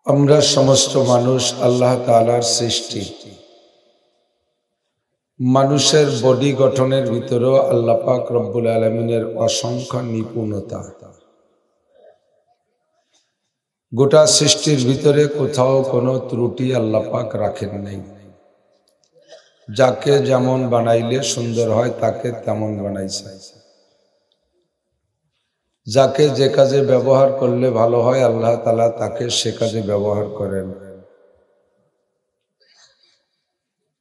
আমরা সমস্ত মানুষ আল্লাহ তাআলার সৃষ্টি। মানুষের বডি গঠনের ভিতরেও আল্লাহ পাক রব্বুল আলামিনের অসংখ্য নিপুণতা। গোটা সৃষ্টির ভিতরে কোথাও কোনো ত্রুটি আল্লাহ পাক রাখেন নাই। যাকে যেমন বানাইলে সুন্দর হয় তাকে তেমন বানাইছে। যাকে যে কাজে ব্যবহার করলে ভালো হয় আল্লাহ তাআলা তাকে সে কাজে ব্যবহার করেন।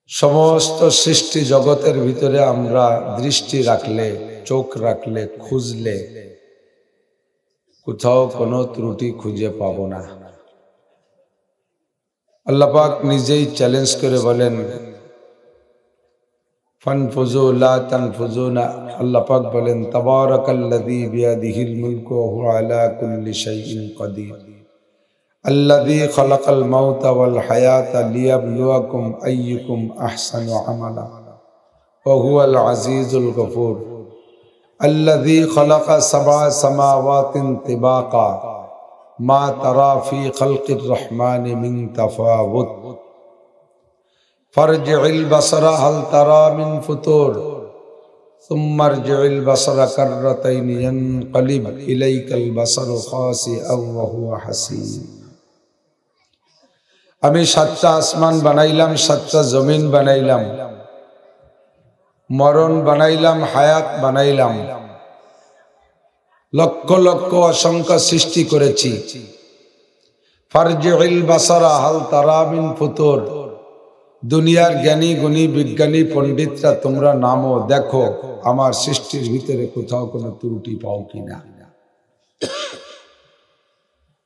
সমস্ত সৃষ্টি জগতের ভিতরে আমরা দৃষ্টি রাখলে, চোখ রাখলে, খুঁজলে কোথাও কোনো ত্রুটি খুঁজে পাবো না। আল্লাহ পাক নিজেই চ্যালেঞ্জ করে বলেন, ফানফুজু লা তানফুজুনা। আল্লাহ পাক বলেন, তাবারাকাল্লাযী বিয়াদিহিল মুলকু ওয়া হুয়া আলা কুল্লি শাইইন কাদির আল্লাযী খালাকাল মাউতা ওয়াল হায়াতা লিয়াবলুয়াকুম আইয়ুকুম আহসানু আমালা ওয়া হুয়াল আজিজুল গফুর আল্লাযী খালাকা সাবআ সামাওয়াতিন তিবাকা মা তারা ফি খালকির রহমানি মিন তাফাউত ফারজি'ল বাসারা হাল তারা মিন ফুতুর সুম্মা আরজি'ল বাসারা কাররাতাইন ইয়ানকালিব ইলাইকাল বাসারু খাসিআন ওয়া হুয়া হাসীন। আমি সাতটা আসমান বানাইলাম, সাতটা জমিন বানাইলাম, মরণ বানাইলাম, হায়াত বানাইলাম, লক্ষ লক্ষ অসংখ্য সৃষ্টি করেছি। ফারজি'ল বাসারা হাল তারা মিন ফুতুর। দুনিয়ার জ্ঞানী গুণী বিজ্ঞানী পণ্ডিতরা তোমরা নামো, দেখো আমার সৃষ্টির ভিতরে কোথাও কোনো ত্রুটি পাও কিনা।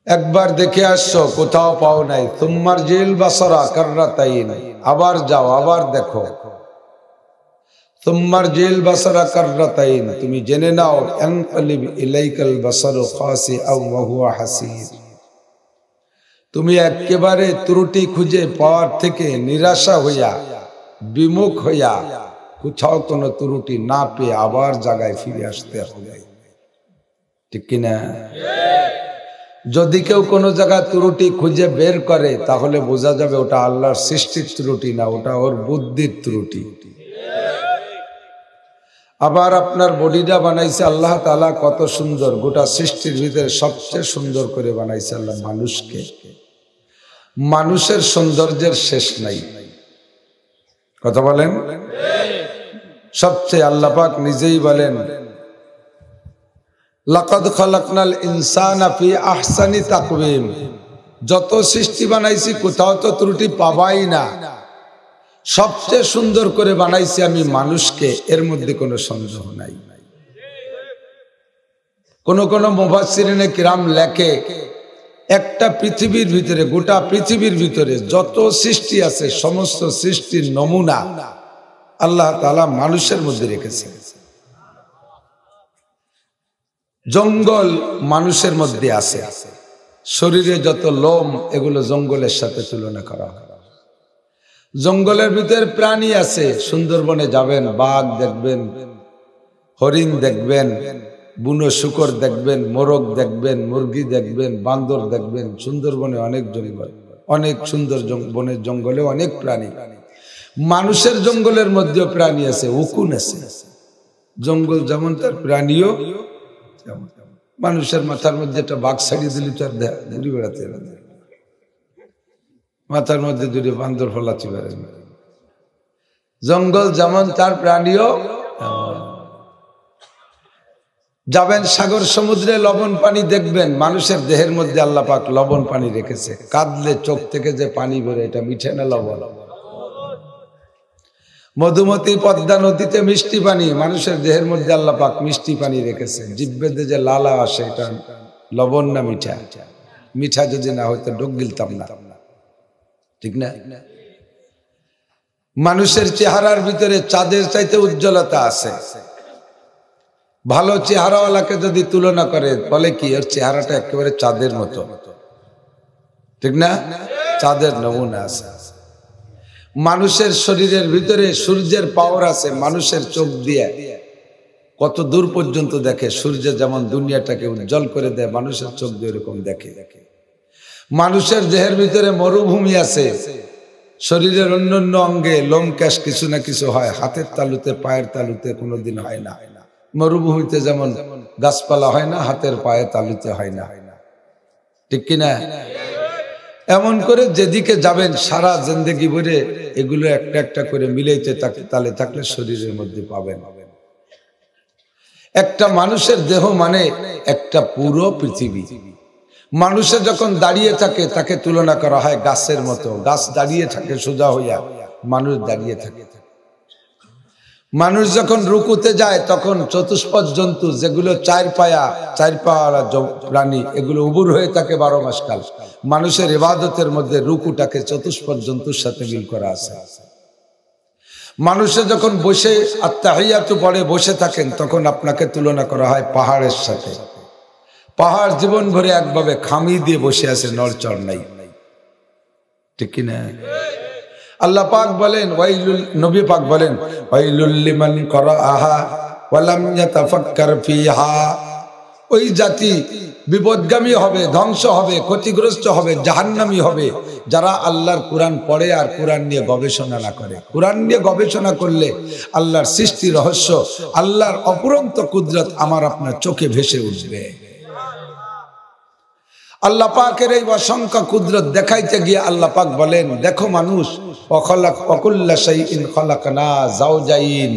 একবার দেখে আসছো, কোথাও পাও নাই। সুম্মারজিল বাসারা কাররাতাইন, আবার যাও, আবার দেখো। সুম্মারজিল বাসারা কাররাতাইন, তুমি জেনে নাও ইয়ানকালিব ইলাইকাল বাসারু খাসিআন ওয়া হুয়া হাসীর। তুমি একেবারে ত্রুটি খুঁজে পাওয়ার থেকে নিরাশা হইয়া, বিমুখ হইয়া, কোথাও কোনো ত্রুটি না পেয়ে আবার জায়গায় ফিরে আসতে হবে, ঠিক কিনা? যদি কেউ কোনো জায়গায় ত্রুটি খুঁজে বের করে তাহলে বোঝা যাবে ওটা আল্লাহর সৃষ্টির ত্রুটি না, ওটা ওর বুদ্ধির ত্রুটি। আবার আপনার বডিটা বানাইছে আল্লাহ তাআলা কত সুন্দর, গোটা সৃষ্টির ভিতরে সবচেয়ে সুন্দর করে বানাইছে আল্লাহ মানুষকে। মানুষের সৌন্দর্যের শেষ নাই, কথা বলেন। সবচেয়ে আল্লাহ পাক নিজেই বলেন, লাকাদ খালাকনাল ইনসানা ফি আহসানি তাকওয়িম। যত সৃষ্টি বানাইছি কোথাও তো ত্রুটি পাবাই না, সবচেয়ে সুন্দর করে বানাইছি আমি মানুষকে, এর মধ্যে কোনো সন্দেহ নাই। কোন মুফাসসিরিনে কিরাম লেখে, একটা পৃথিবীর ভিতরে, গোটা পৃথিবীর ভিতরে যত সৃষ্টি আছে সমস্ত সৃষ্টির নমুনা আল্লাহ তাআলা মানুষের মধ্যে রেখেছেন। জঙ্গল মানুষের মধ্যে আছে, শরীরে যত লোম এগুলো জঙ্গলের সাথে তুলনা করা হয়। জঙ্গলের ভিতরে প্রাণী আছে, সুন্দরবনে যাবেন বাঘ দেখবেন, হরিণ দেখবেন, বুনো শূকর দেখবেন, মোরগ দেখবেন, মুরগি দেখবেন, বান্দর দেখবেন। সুন্দরবনে অনেক জঙ্গল, অনেক সুন্দর বনের জঙ্গলে অনেক প্রাণী। মানুষের জঙ্গলের মধ্যেও প্রাণী আছে, উকুন আছে। জঙ্গল যেমন তার প্রাণীও তেমন। মানুষের মাথার মধ্যে একটা বাঘ ছাড়িয়ে দিলি তার ঘুরে বেড়াতে হবে, মাথার মধ্যে দুটো বান্দর ফলাতে পারে। জঙ্গল যেমন তার প্রাণীও। যাবেন সাগর সমুদ্রে, লবণ পানি দেখবেন, মানুষের দেহের মধ্যে আল্লাহ পাক লবণ পানি রেখেছে। কাঁদলে চোখ থেকে যে পানি বেরোয় এটা মিঠে না লবণ? মধুমতি পদ্মা নদীতে মিষ্টি পানি, মানুষের দেহের মধ্যে আল্লাহ পাক মিষ্টি পানি রেখেছে। জিহ্বাতে যে লালা আসে এটা লবণ না মিঠা? মিঠা যদি না হয়তো ডোক গিলতাম না, ঠিক না? মানুষের চেহারার ভিতরে চাঁদের চাইতে উজ্জ্বলতা আছে। ভালো চেহারাওয়ালাকে যদি তুলনা করে বলে কি ওর চেহারাটা একেবারে চাঁদের মতো, ঠিক না? চাঁদের নমুনা আছে। মানুষের শরীরের ভিতরে সূর্যের পাওয়ার আছে। মানুষের চোখ দিয়ে কত দূর পর্যন্ত দেখে। সূর্য যেমন দুনিয়াটাকে উজ্জ্বল করে দেয়, মানুষের চোখ দিয়ে এরকম দেখে। মানুষের দেহের ভিতরে মরুভূমি আছে, শরীরের অন্যান্য অঙ্গে লোম ক্যাশ কিছু না কিছু হয়, হাতের তালুতে পায়ের তালুতে কোনোদিন হয় না। মরুভূমিতে যেমন গাছপালা হয় না, হাতের পায়ে তালুতে হয় না, ঠিক কিনা? এমন করে যেদিকে যাবেন সারা জিন্দেগি ভরে এগুলো একটা একটা করে মিলাইতে তালে থাকলে শরীরের মধ্যে পাবেন। একটা মানুষের দেহ মানে একটা পুরো পৃথিবী। মানুষে যখন দাঁড়িয়ে থাকে তাকে তুলনা করা হয় গাছের মতো। গাছ দাঁড়িয়ে থাকে সোজা হইয়া, মানুষ দাঁড়িয়ে থাকে। মানুষ যখন রুকুতে যায় তখন চতুষ্পদ জন্তু যেগুলো চার পায়া প্রাণী এগুলো উবুর হয়ে থাকে 12 মাস কাল। মানুষের ইবাদতের মধ্যে রুকুটাকে চতুষ্পদ জন্তুর সাথে মিল করা আছে। মানুষে যখন বসে আত্তাহিয়াতু পড়ে বসে থাকেন তখন আপনাকে তুলনা করা হয় পাহাড়ের সাথে। পাহাড় জীবন ভরে একভাবে খামি দিয়ে বসে আছে, নড়চড় নাই, ঠিক কিনা? আল্লাহ পাক বলেন, ওয়াইলুল, নবী পাক বলেন, ওয়াইলুল লিমান করাআহা ওয়া লাম ইয়াতাফাক্কার ফিহা। ওই জাতি বিপদগামী হবে, ধ্বংস হবে, ক্ষতিগ্রস্ত হবে, জাহান্নামী হবে যারা আল্লাহর কোরআন পড়ে আর কোরআন নিয়ে গবেষণা না করে। কোরআন নিয়ে গবেষণা করলে আল্লাহর সৃষ্টি রহস্য, আল্লাহর অপুরন্ত কুদরত আমার আপনার চোখে ভেসে উঠবে। আল্লাহ পাকের এই অসংখ্য কুদরত দেখাইতে গিয়ে আল্লাহ পাক বলেন, দেখো মানুষ, ওয়াকুল্লা শাইইন খালাকনা যাওজাইন,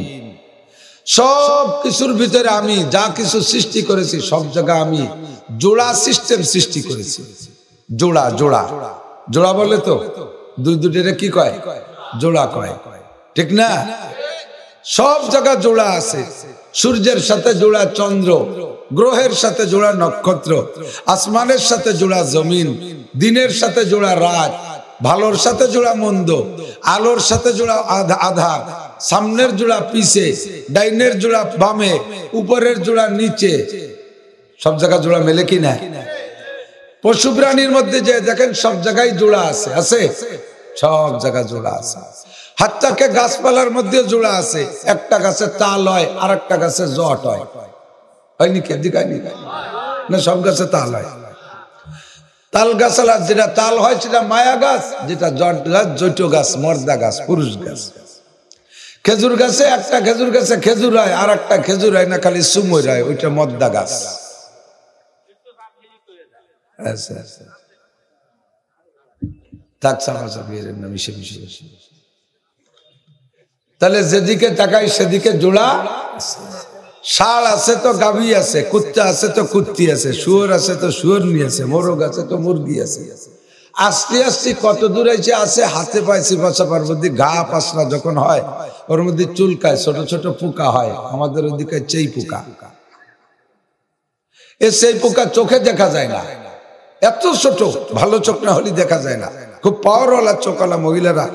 সব কিছুর ভিতরে আমি যা কিছু সৃষ্টি করেছি সব জায়গা আমি জোড়া সিস্টেম সৃষ্টি করেছি। জোড়া জোড়া জোড়া বলে তো দুই দুটিরে কি কয়? জোড়া কয়, ঠিক না? সব জায়গা জোড়া আছে। সূর্যের সাথে জোড়া চন্দ্র, গ্রহের সাথে জোড়া নক্ষত্র, আসমানের সাথে জোড়া জমিন, দিনের সাথে জোড়া রাত, ভালোর সাথে জোড়া মন্দ, আলোর সাথে জোড়া আধার, সামনের জোড়া পিছে, ডাইনের জোড়া বামে, উপরের জোড়া নিচে। সব জায়গা জোড়া মেলে কি না? পশু প্রাণীর মধ্যে যে দেখেন সব জায়গায় জোড়া আছে, আছে সব জায়গা জোড়া আছে। হাত্তাকে গাছপালার মধ্যে জোড়া আছে। একটা গাছে তাল হয় আর একটা গাছে জট হয়, হয়নি? কে দিকায়নি না? সব গাছে তাল হয়। তাল গাছ যেটা তাল হয় সেটা মায়া গাছ, যেটা জট গাছ জৈট গাছ, মর্দা গাছ, পুরুষ গাছ। খেজুর গাছে একটা খেজুর গাছে খেজুর হয় আর একটা খেজুর হয় না, খালি সুময় হয়, ওইটা মদ্দা গাছ। তাহলে যেদিকে তাকাই সেদিকে জোড়া। ষাঁড় আছে তো গাভী আছে, কুত্তা আছে তো কুত্তি আছে, শুয়োর আছে তো শুয়োরনি আছে, মোরগ আছে তো মুরগি আছে। আস্তে আস্তে কত দূর আছে হাতে পাইছি বাঁচাবার মধ্যে ঘা পাসনা যখন হয় ওর মধ্যে চুলকায়, ছোট ছোট পোকা হয়। আমাদের ওদিকে চেই পোকা। সেই পোকা চোখে দেখা যায় না, এত ছোট, ভালো চোখ না হলে দেখা যায় না। খুব পাওয়ারওয়ালা চোখওয়ালা মহিলারা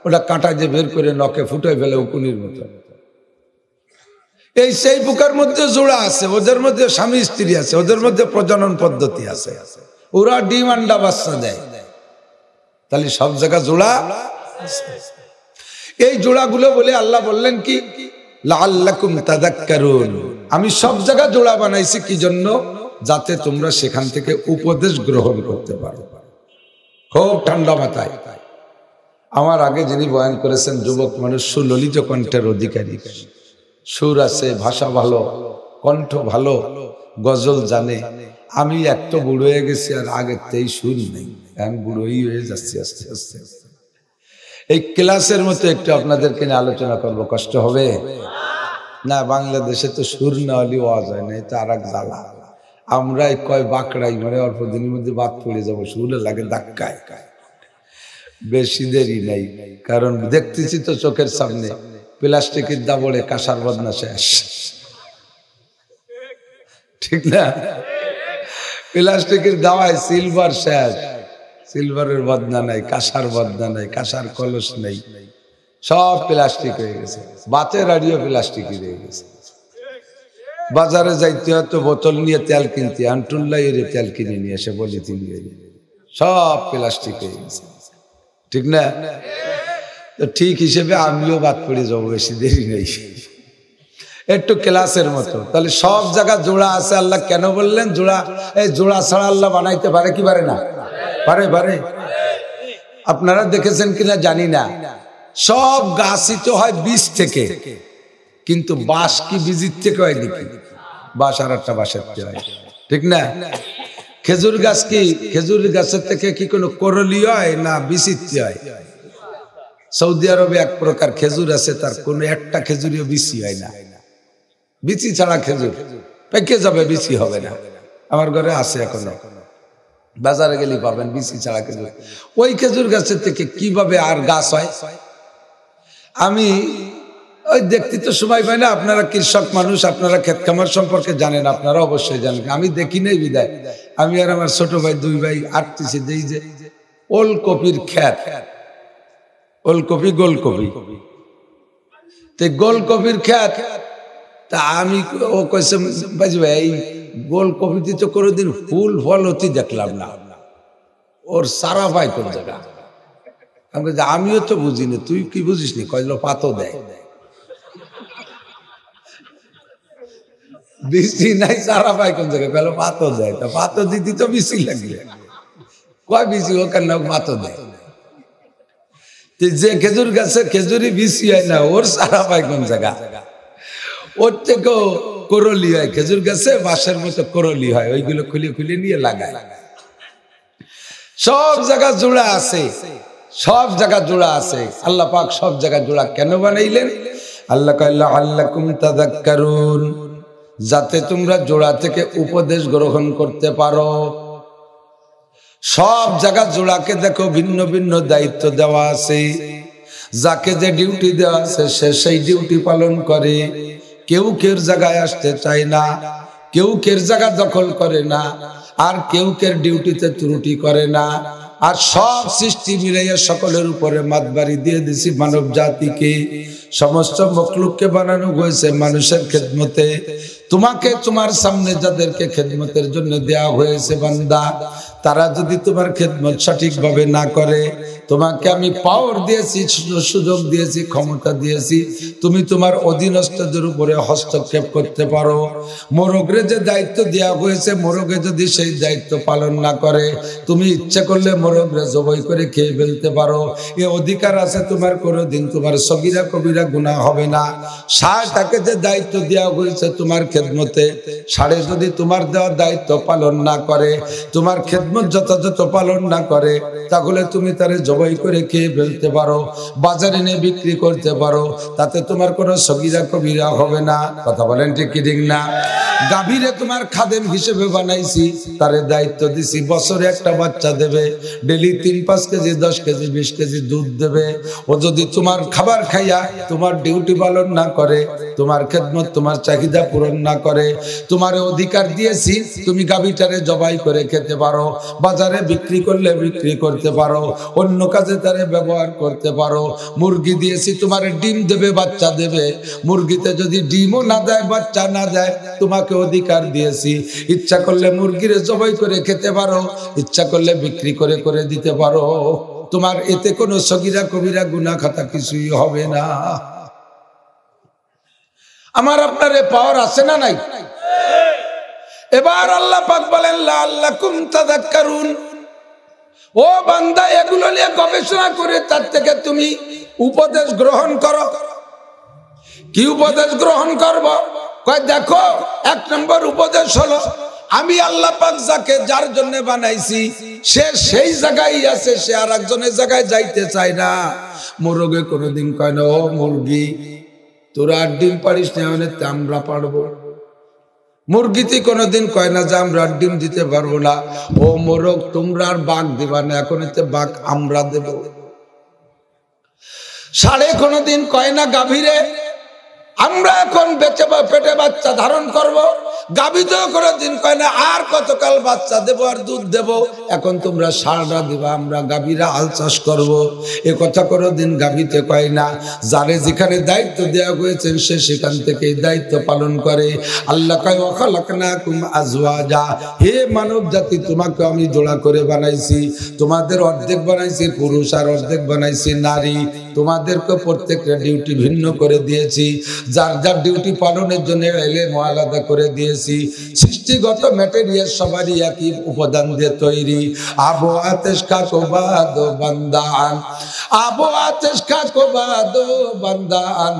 ওটা কাঁটা যে বের করে নখে ফুটে ফেলে উকুনির মতো। এই সেই পোকার মধ্যে জোড়া আছে, ওদের মধ্যে স্বামী স্ত্রী আছে, ওদের মধ্যে প্রজনন পদ্ধতি আছে, ওরা ডিম আন্ডা বাচ্চা দেয়। তাহলে সব জায়গা জোড়া। এই জোড়াগুলো বলে আল্লাহ বললেন কি, লাআল্লাকুম তাযাক্কারুন, আমি সব জায়গা জোড়া বানাইছি কি জন্য? যাতে তোমরা সেখান থেকে উপদেশ গ্রহণ করতে পারো। খুব ঠান্ডা মাথায়। আমার আগে যিনি বয়ান করেছেন যুবক মানুষ, সুললিত কণ্ঠের অধিকারী, সুর আছে, ভাষা ভালো, কণ্ঠ ভালো, গজল জানে। আমি একটু বুড়ো হয়ে গেছি আর আগের তেই সুর নেই, এখন বুড়োই হয়ে যাচ্ছি আস্তে আস্তে। এই ক্লাসের মতো একটু আপনাদেরকে নিয়ে আলোচনা করবো, কষ্ট হবে না? বাংলাদেশে তো সুর না হলে ওয়াজ হয় না, এটা আর এক জ্বালা। আমরাই কয় বাঁকড়াই, মানে অল্প দিনের মধ্যে বাদ পড়ে যাবো, সুরে লাগে ধাক্কায়। বেশি দেরি নাই, কারণ দেখতেছি তো চোখের সামনে প্লাস্টিকের দাবড়ে কাঁসার বদনা শেষ, ঠিক না? প্লাস্টিকের দাওয়ায় সিলভার শেষ, সিলভারের বদনা নাই, কাঁসার বদনা নাই, কাঁসার কলস নেই, সব প্লাস্টিক হয়ে গেছে। বাতের আড়িও প্লাস্টিকই রয়ে গেছে। বাজারে যাইতে হয়তো বোতল নিয়ে তেল কিনতে, আন্টুল্লাই এর তেল কিনে নিয়ে এসে বলি তিনি, সব প্লাস্টিক হয়ে গেছে, ঠিক না? তো ঠিক হিসেবে আমিও বাদ পড়ে যাবো, বেশি দেরি নেই, একটু ক্লাসের মতো। তাহলে সব জায়গা জোড়া আছে। আল্লাহ কেন বললেন জোড়া? এই জোড়া ছাড়া আল্লাহ বানাইতে পারে কি পারে না? পারে পারে? আপনারা দেখেছেন কিনা জানি না, সব গাছই তো হয় বীজ থেকে, কিন্তু বাঁশ কি বীজের থেকে হয় নাকি? বাঁশ আর একটা বাঁশের থেকে হয়, ঠিক না? খেজুর গাছ কি খেজুর গাছের থেকে কি কোনো করলি হয় না বিচিত্র হয়? সৌদি আরবে এক প্রকার খেজুর আছে, তার কোনো একটা খেজুরিও বিচি হয় না। বিচি ছাড়া খেজুর পেকে যাবে, বিচি হবে না। আমার ঘরে আছে এখনো, বাজারে গেলে পাবেন বিচি ছাড়া খেজুর। ওই খেজুর গাছের থেকে কিভাবে আর গাছ হয়? আমি ওই দেখতে তো সময় পাই না। আপনারা কৃষক মানুষ, আপনারা ক্ষেত খামার সম্পর্কে জানেন, আপনারা অবশ্যই জানেন। আমি দেখি নাই বিদায়, আমি আর আমার ছোট ভাই দুই ভাই আটতেছি, দেই যে ওলকপির ক্ষেত, ওলকপি গোলকপি, তো গোলকপির ক্ষেত। তা আমি ও কইছে বাজি ভাই এই গোলকপিতে তো কোনোদিন ফুল ফল হতে দেখলাম না, ওর সারা পাই কোন জায়গা? আমিও তো বুঝিনি, তুই কি বুঝিস নি? কইলো পাতো দেয়, বৃষ্টি নাই, সারা পাই কোন জায়গায়? কইলো পাতো দেয়। তা পাতো দিতে তো বৃষ্টি লাগলে, কয় বৃষ্টি ও কেন পাতো দেয়? যে খেজুর গাছে খেজুরি বৃষ্টি হয় না, ওর সারা পাই কোন জায়গা? ওর থেকেও করলি হয় খেজুর গাছে, বাঁশের মতো করলি হয়, ওইগুলো খুলে খুলে নিয়ে লাগায়। সব জায়গা জোড়া আছে, সব জায়গা জোড়া আছে। আল্লাহ পাক সব জায়গা জোড়া কেন বানাইলেন? আল্লাহ কইলা আল্লাকুম তাযাক্কারুন, যাতে তোমরা জোড়া থেকে উপদেশ গ্রহণ করতে পারো। সব জায়গা জোড়াকে দেখো ভিন্ন ভিন্ন দায়িত্ব দেওয়া আছে, যাকে যে ডিউটি দেওয়া আছে সে সেই ডিউটি পালন করে। কেউ কের জায়গায় আসতে চায় না, কেউ কের জায়গা দখল করে না, আর কেউ কের ডিউটিতে ত্রুটি করে না। আর সব সৃষ্টি মিলাইয়া সকলের উপরে মাতবাড়ি দিয়ে দিছি মানব জাতিকে। সমস্ত মখলুককে বানানো হয়েছে মানুষের খেদমতে। তোমাকে তোমার সামনে যাদেরকে খেদমতের জন্য দেয়া হয়েছে বান্দা, তারা যদি তোমার খেদমত সঠিকভাবে না করে, তোমাকে আমি পাওয়ার দিয়েছি, সুযোগ দিয়েছি, ক্ষমতা দিয়েছি, তুমি তোমার অধীনস্থদের উপরে হস্তক্ষেপ করতে পারো। মোরগরে যে দায়িত্ব দেওয়া হয়েছে, মোরগে যদি সেই দায়িত্ব পালন না করে, তুমি ইচ্ছা করলে মোরগরে জবাই করে খেয়ে ফেলতে পারো। এ অধিকার আছে তোমার, কোনোদিন তোমার সগীরা কবিরা গুনাহ হবে না। ষাঁড়টাকে যে দায়িত্ব দেওয়া হয়েছে তোমার খেদমতে, ষাঁড়ে যদি তোমার দেওয়া দায়িত্ব পালন না করে, তোমার খেদমত যথাযথ পালন না করে, তাহলে তুমি তারে জবাই করে খেয়ে ফেলতে পারো, বাজারে নিয়ে বিক্রি করতে পারো, তাতে তোমার কোনো সগীরা কবিরা হবে না। কথা বলেন ঠিক কি ঠিক না? গাভীরে তোমার খাদেম হিসেবে বানাইছি, তারে দায়িত্ব দিছি বছরে একটা বাচ্চা দেবে, ডেলি 3-5 কেজি 10 কেজি 20 কেজি দুধ দেবে। ও যদি তোমার খাবার খাইয়া তোমার ডিউটি পালন না করে, তোমার খেদমত তোমার চাহিদা পূরণ না করে, তোমার অধিকার দিয়েছি তুমি গাভীটারে জবাই করে খেতে পারো, বাজারে বিক্রি করলে বিক্রি করতে পারো, অন্য কাজে তারে ব্যবহার করতে পারো। মুরগি দিয়েছি তোমার ডিম দেবে, বাচ্চা দেবে। মুরগিতে যদি ডিমও না দেয়, বাচ্চা না দেয়, তোমাকে অধিকার দিয়েছি ইচ্ছা করলে মুরগিরে জবাই করে খেতে পারো, ইচ্ছা করলে বিক্রি করে করে দিতে পারো। তোমার এতে কোনো সগীরা কবিরা গুনাহ খাতা কিছুই হবে না। আমার আপনার এ পাওয়ার আছে না নাই? এবার আল্লাহ পাক বলেন লাআল্লাকুম তাযাক্কারুন, ও বান্দা এগুলো নিয়ে গবেষণা করে তার থেকে তুমি উপদেশ গ্রহণ করো। কি উপদেশ গ্রহণ করব? কয় দেখো, 1 নম্বর উপদেশ হলো আমি আল্লাহ পাক যাকে যার জন্য বানাইছি সে সেই জায়গায় আছে, সে আর একজনের জায়গায় যাইতে চায় না। মোরগে কোনোদিন কয় না ও মুরগি তোরা আর ডিম পারিস না, অনেক আমরা পারবো। মুরগিতে কোনোদিন কয় না যে আমরা ডিম দিতে পারবো না। ও মোরগ তোমরা আর বাঘ দিবা না, এখন এতে বাঘ আমরা দেব। ষাঁড়ে কোনোদিন কয় না গাভীরে আমরা এখন বেঁচে পেটে বাচ্চা ধারণ করব। গাভীতেও কোনোদিন কয় না আর কতকাল বাচ্চা দেবো আর দুধ দেবো, এখন তোমরা ষাঁড়রা দিবা, আমরা গাভীরা হাল চাষ করবো। এ কথা কোনোদিন গাভীতে কয় না। যারে যেখানে দায়িত্ব দেওয়া হয়েছে সে সেখান থেকে দায়িত্ব পালন করে। আল্লাহ কয় ওয়া খালাকনাকুম আজওয়াজা, হে মানব জাতি তোমাকে আমি জোড়া করে বানাইছি, তোমাদের অর্ধেক বানাইছি পুরুষ আর অর্ধেক বানাইছি নারী। তোমাদেরকে প্রত্যেকটা ডিউটি ভিন্ন করে দিয়েছি, যার যার ডিউটি পালনের জন্য এলেম আলাদা করে দিয়েছি। সৃষ্টিগত ম্যাটেরিয়াল সবারই একই উপাদান দিয়ে তৈরি। আবু আতেশ খাকো বাদো বান্দান, আবু আতেশ খাকো বাদো বান্দান,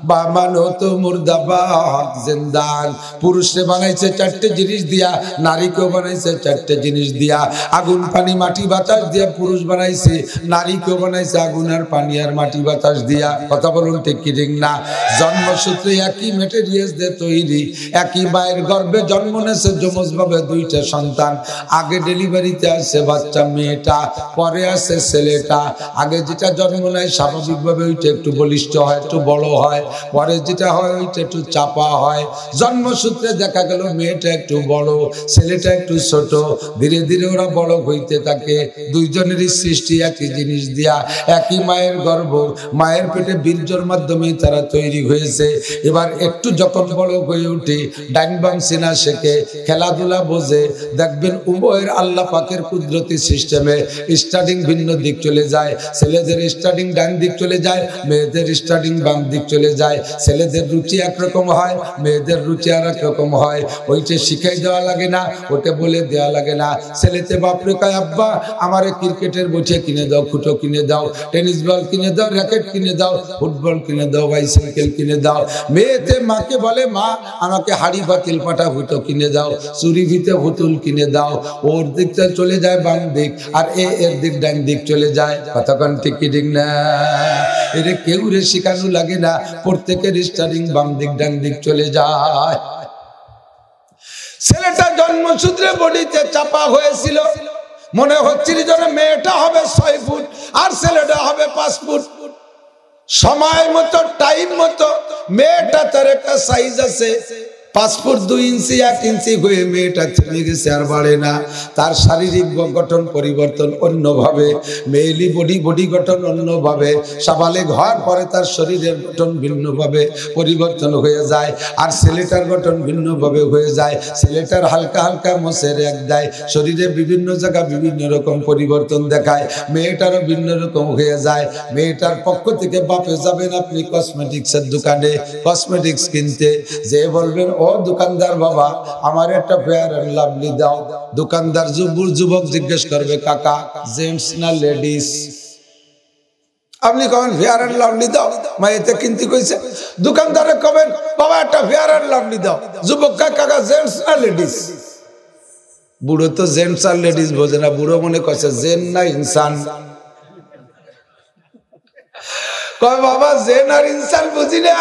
বামানো তো মুর্দাবাদ জিন্দান। পুরুষে বানাইছে চারটে জিনিস দিয়া, নারীকেও বানাইছে চারটে জিনিস দিয়া। আগুন পানি মাটি বাতাস দিয়া পুরুষ বানাইছে, নারীকেও বানাইছে আগুন আর পানি আর মাটি বাতাস দিয়া। কথা বলুন ঠিক কি ঠিক না? জন্মসূত্রে একই ম্যাটেরিয়ালস দিয়ে তৈরি, একই মায়ের গর্ভে জন্ম নেছে যমজ ভাবে দুইটা সন্তান। আগে ডেলিভারিতে আসছে বাচ্চা মেয়েটা, পরে আসছে ছেলেটা। আগে যেটা জন্ম নেয় স্বাভাবিকভাবে ওইটা একটু বলিষ্ঠ হয়, একটু বড় হয়, পরে যেটা হয় ওইটা একটু চাপা হয়। জন্মসূত্রে দেখা গেল মেয়েটা একটু বড়, ছেলেটা একটু ছোট। ধীরে ধীরে ওরা বড় হইতে থাকে। দুইজনেরই সৃষ্টি একই জিনিস দিয়া, একই মায়ের গর্ভ, মায়ের পেটে বীর্যের মাধ্যমে তারা তৈরি হয়েছে। এবার একটু যখন বড় হয়ে উঠে, ডাইন বাম চেনা শেখে, খেলাধুলা বোঝে, দেখবেন উভয়ের আল্লাহ পাকের কুদরতি সিস্টেমে স্টার্টিং ভিন্ন দিক চলে যায়। ছেলেদের স্টার্টিং ডান দিক চলে যায়, মেয়েদের স্টার্টিং বাম দিক চলে যায়। ছেলেদের রুচি একরকম হয়, মেয়েদের রুচি আর এক রকম হয়। ওইটা শিখাই দেওয়া লাগে না, ওটা বলে দেওয়া লাগে না। ছেলেতে বাপরে কয়, আব্বা আমারে ক্রিকেটের বইটা কিনে দাও, খুঁটো কিনে দাও, টেনিস বল কিনে দাও, র্যাকেট কিনে দাও, ফুটবল কিনে দাও, বাইসাইকেল কিনে দাও। মেয়েতে মাকে বলে, মা আমাকে হাড়ি পাতিল পাটা হুটো কিনে দাও, চুরি ভিতে হুতুল কিনে দাও। ওর দিকটা চলে যায় বাম দিক, আর এর দিক ডান দিক চলে যায়। কতক্ষণ ঠিক কি ঠিক না? এরে কেউ রে শিখানো লাগে না, প্রত্যেকের স্টারিং বাম দিক ডান দিক চলে যায়। ছেলেটা জন্মসূত্রে বডিতে চাপা হয়েছিল, মনে হচ্ছিল যেন মেয়েটা হবে 6 ফুট আর ছেলেটা হবে 5 ফুট। সময় মতো টাইম মতো মেয়েটা তার একটা সাইজ আছে, 5 ফুট 2 ইঞ্চি 1 ইঞ্চি হয়ে মেয়েটা থেমে গেছে, আর বাড়ে না। তার শারীরিক গঠন পরিবর্তন অন্যভাবে, মেয়েলি বডি গঠন অন্যভাবে। সাবালে হওয়ার পরে তার শরীরের গঠন ভিন্নভাবে পরিবর্তন হয়ে যায়, আর ছেলেটার গঠন ভিন্নভাবে হয়ে যায়। ছেলেটার হালকা হালকা মোছের এক দেয়, শরীরে বিভিন্ন জায়গা বিভিন্ন রকম পরিবর্তন দেখায়। মেয়েটারও ভিন্ন রকম হয়ে যায়। মেয়েটার পক্ষ থেকে বাপে যাবেন আপনি কসমেটিক্সের দোকানে কসমেটিক্স কিনতে, যে বলবেন, ও দোকানদার বাবা আমার একটা ফেয়ার এন্ড লাভলি দাও। দোকানদার যুবক জিজ্ঞেস করবে, কাকা জেন্টস না লেডিস? আপনি কবেন ফেয়ার এন্ড লাভলি দাও, মা এতে কিনতে কইছে। দোকানদারে কবেন, বাবা একটা ফেয়ার এন্ড লাভলি দাও। যুবক, কাকা জেন্টস না লেডিস? বুড়ো তো জেন্টস আর লেডিস বোঝে না, বুড়ো মনে করছে জেন না ইনসান। কয় বাবা জেন আর ইনসান বুঝি না,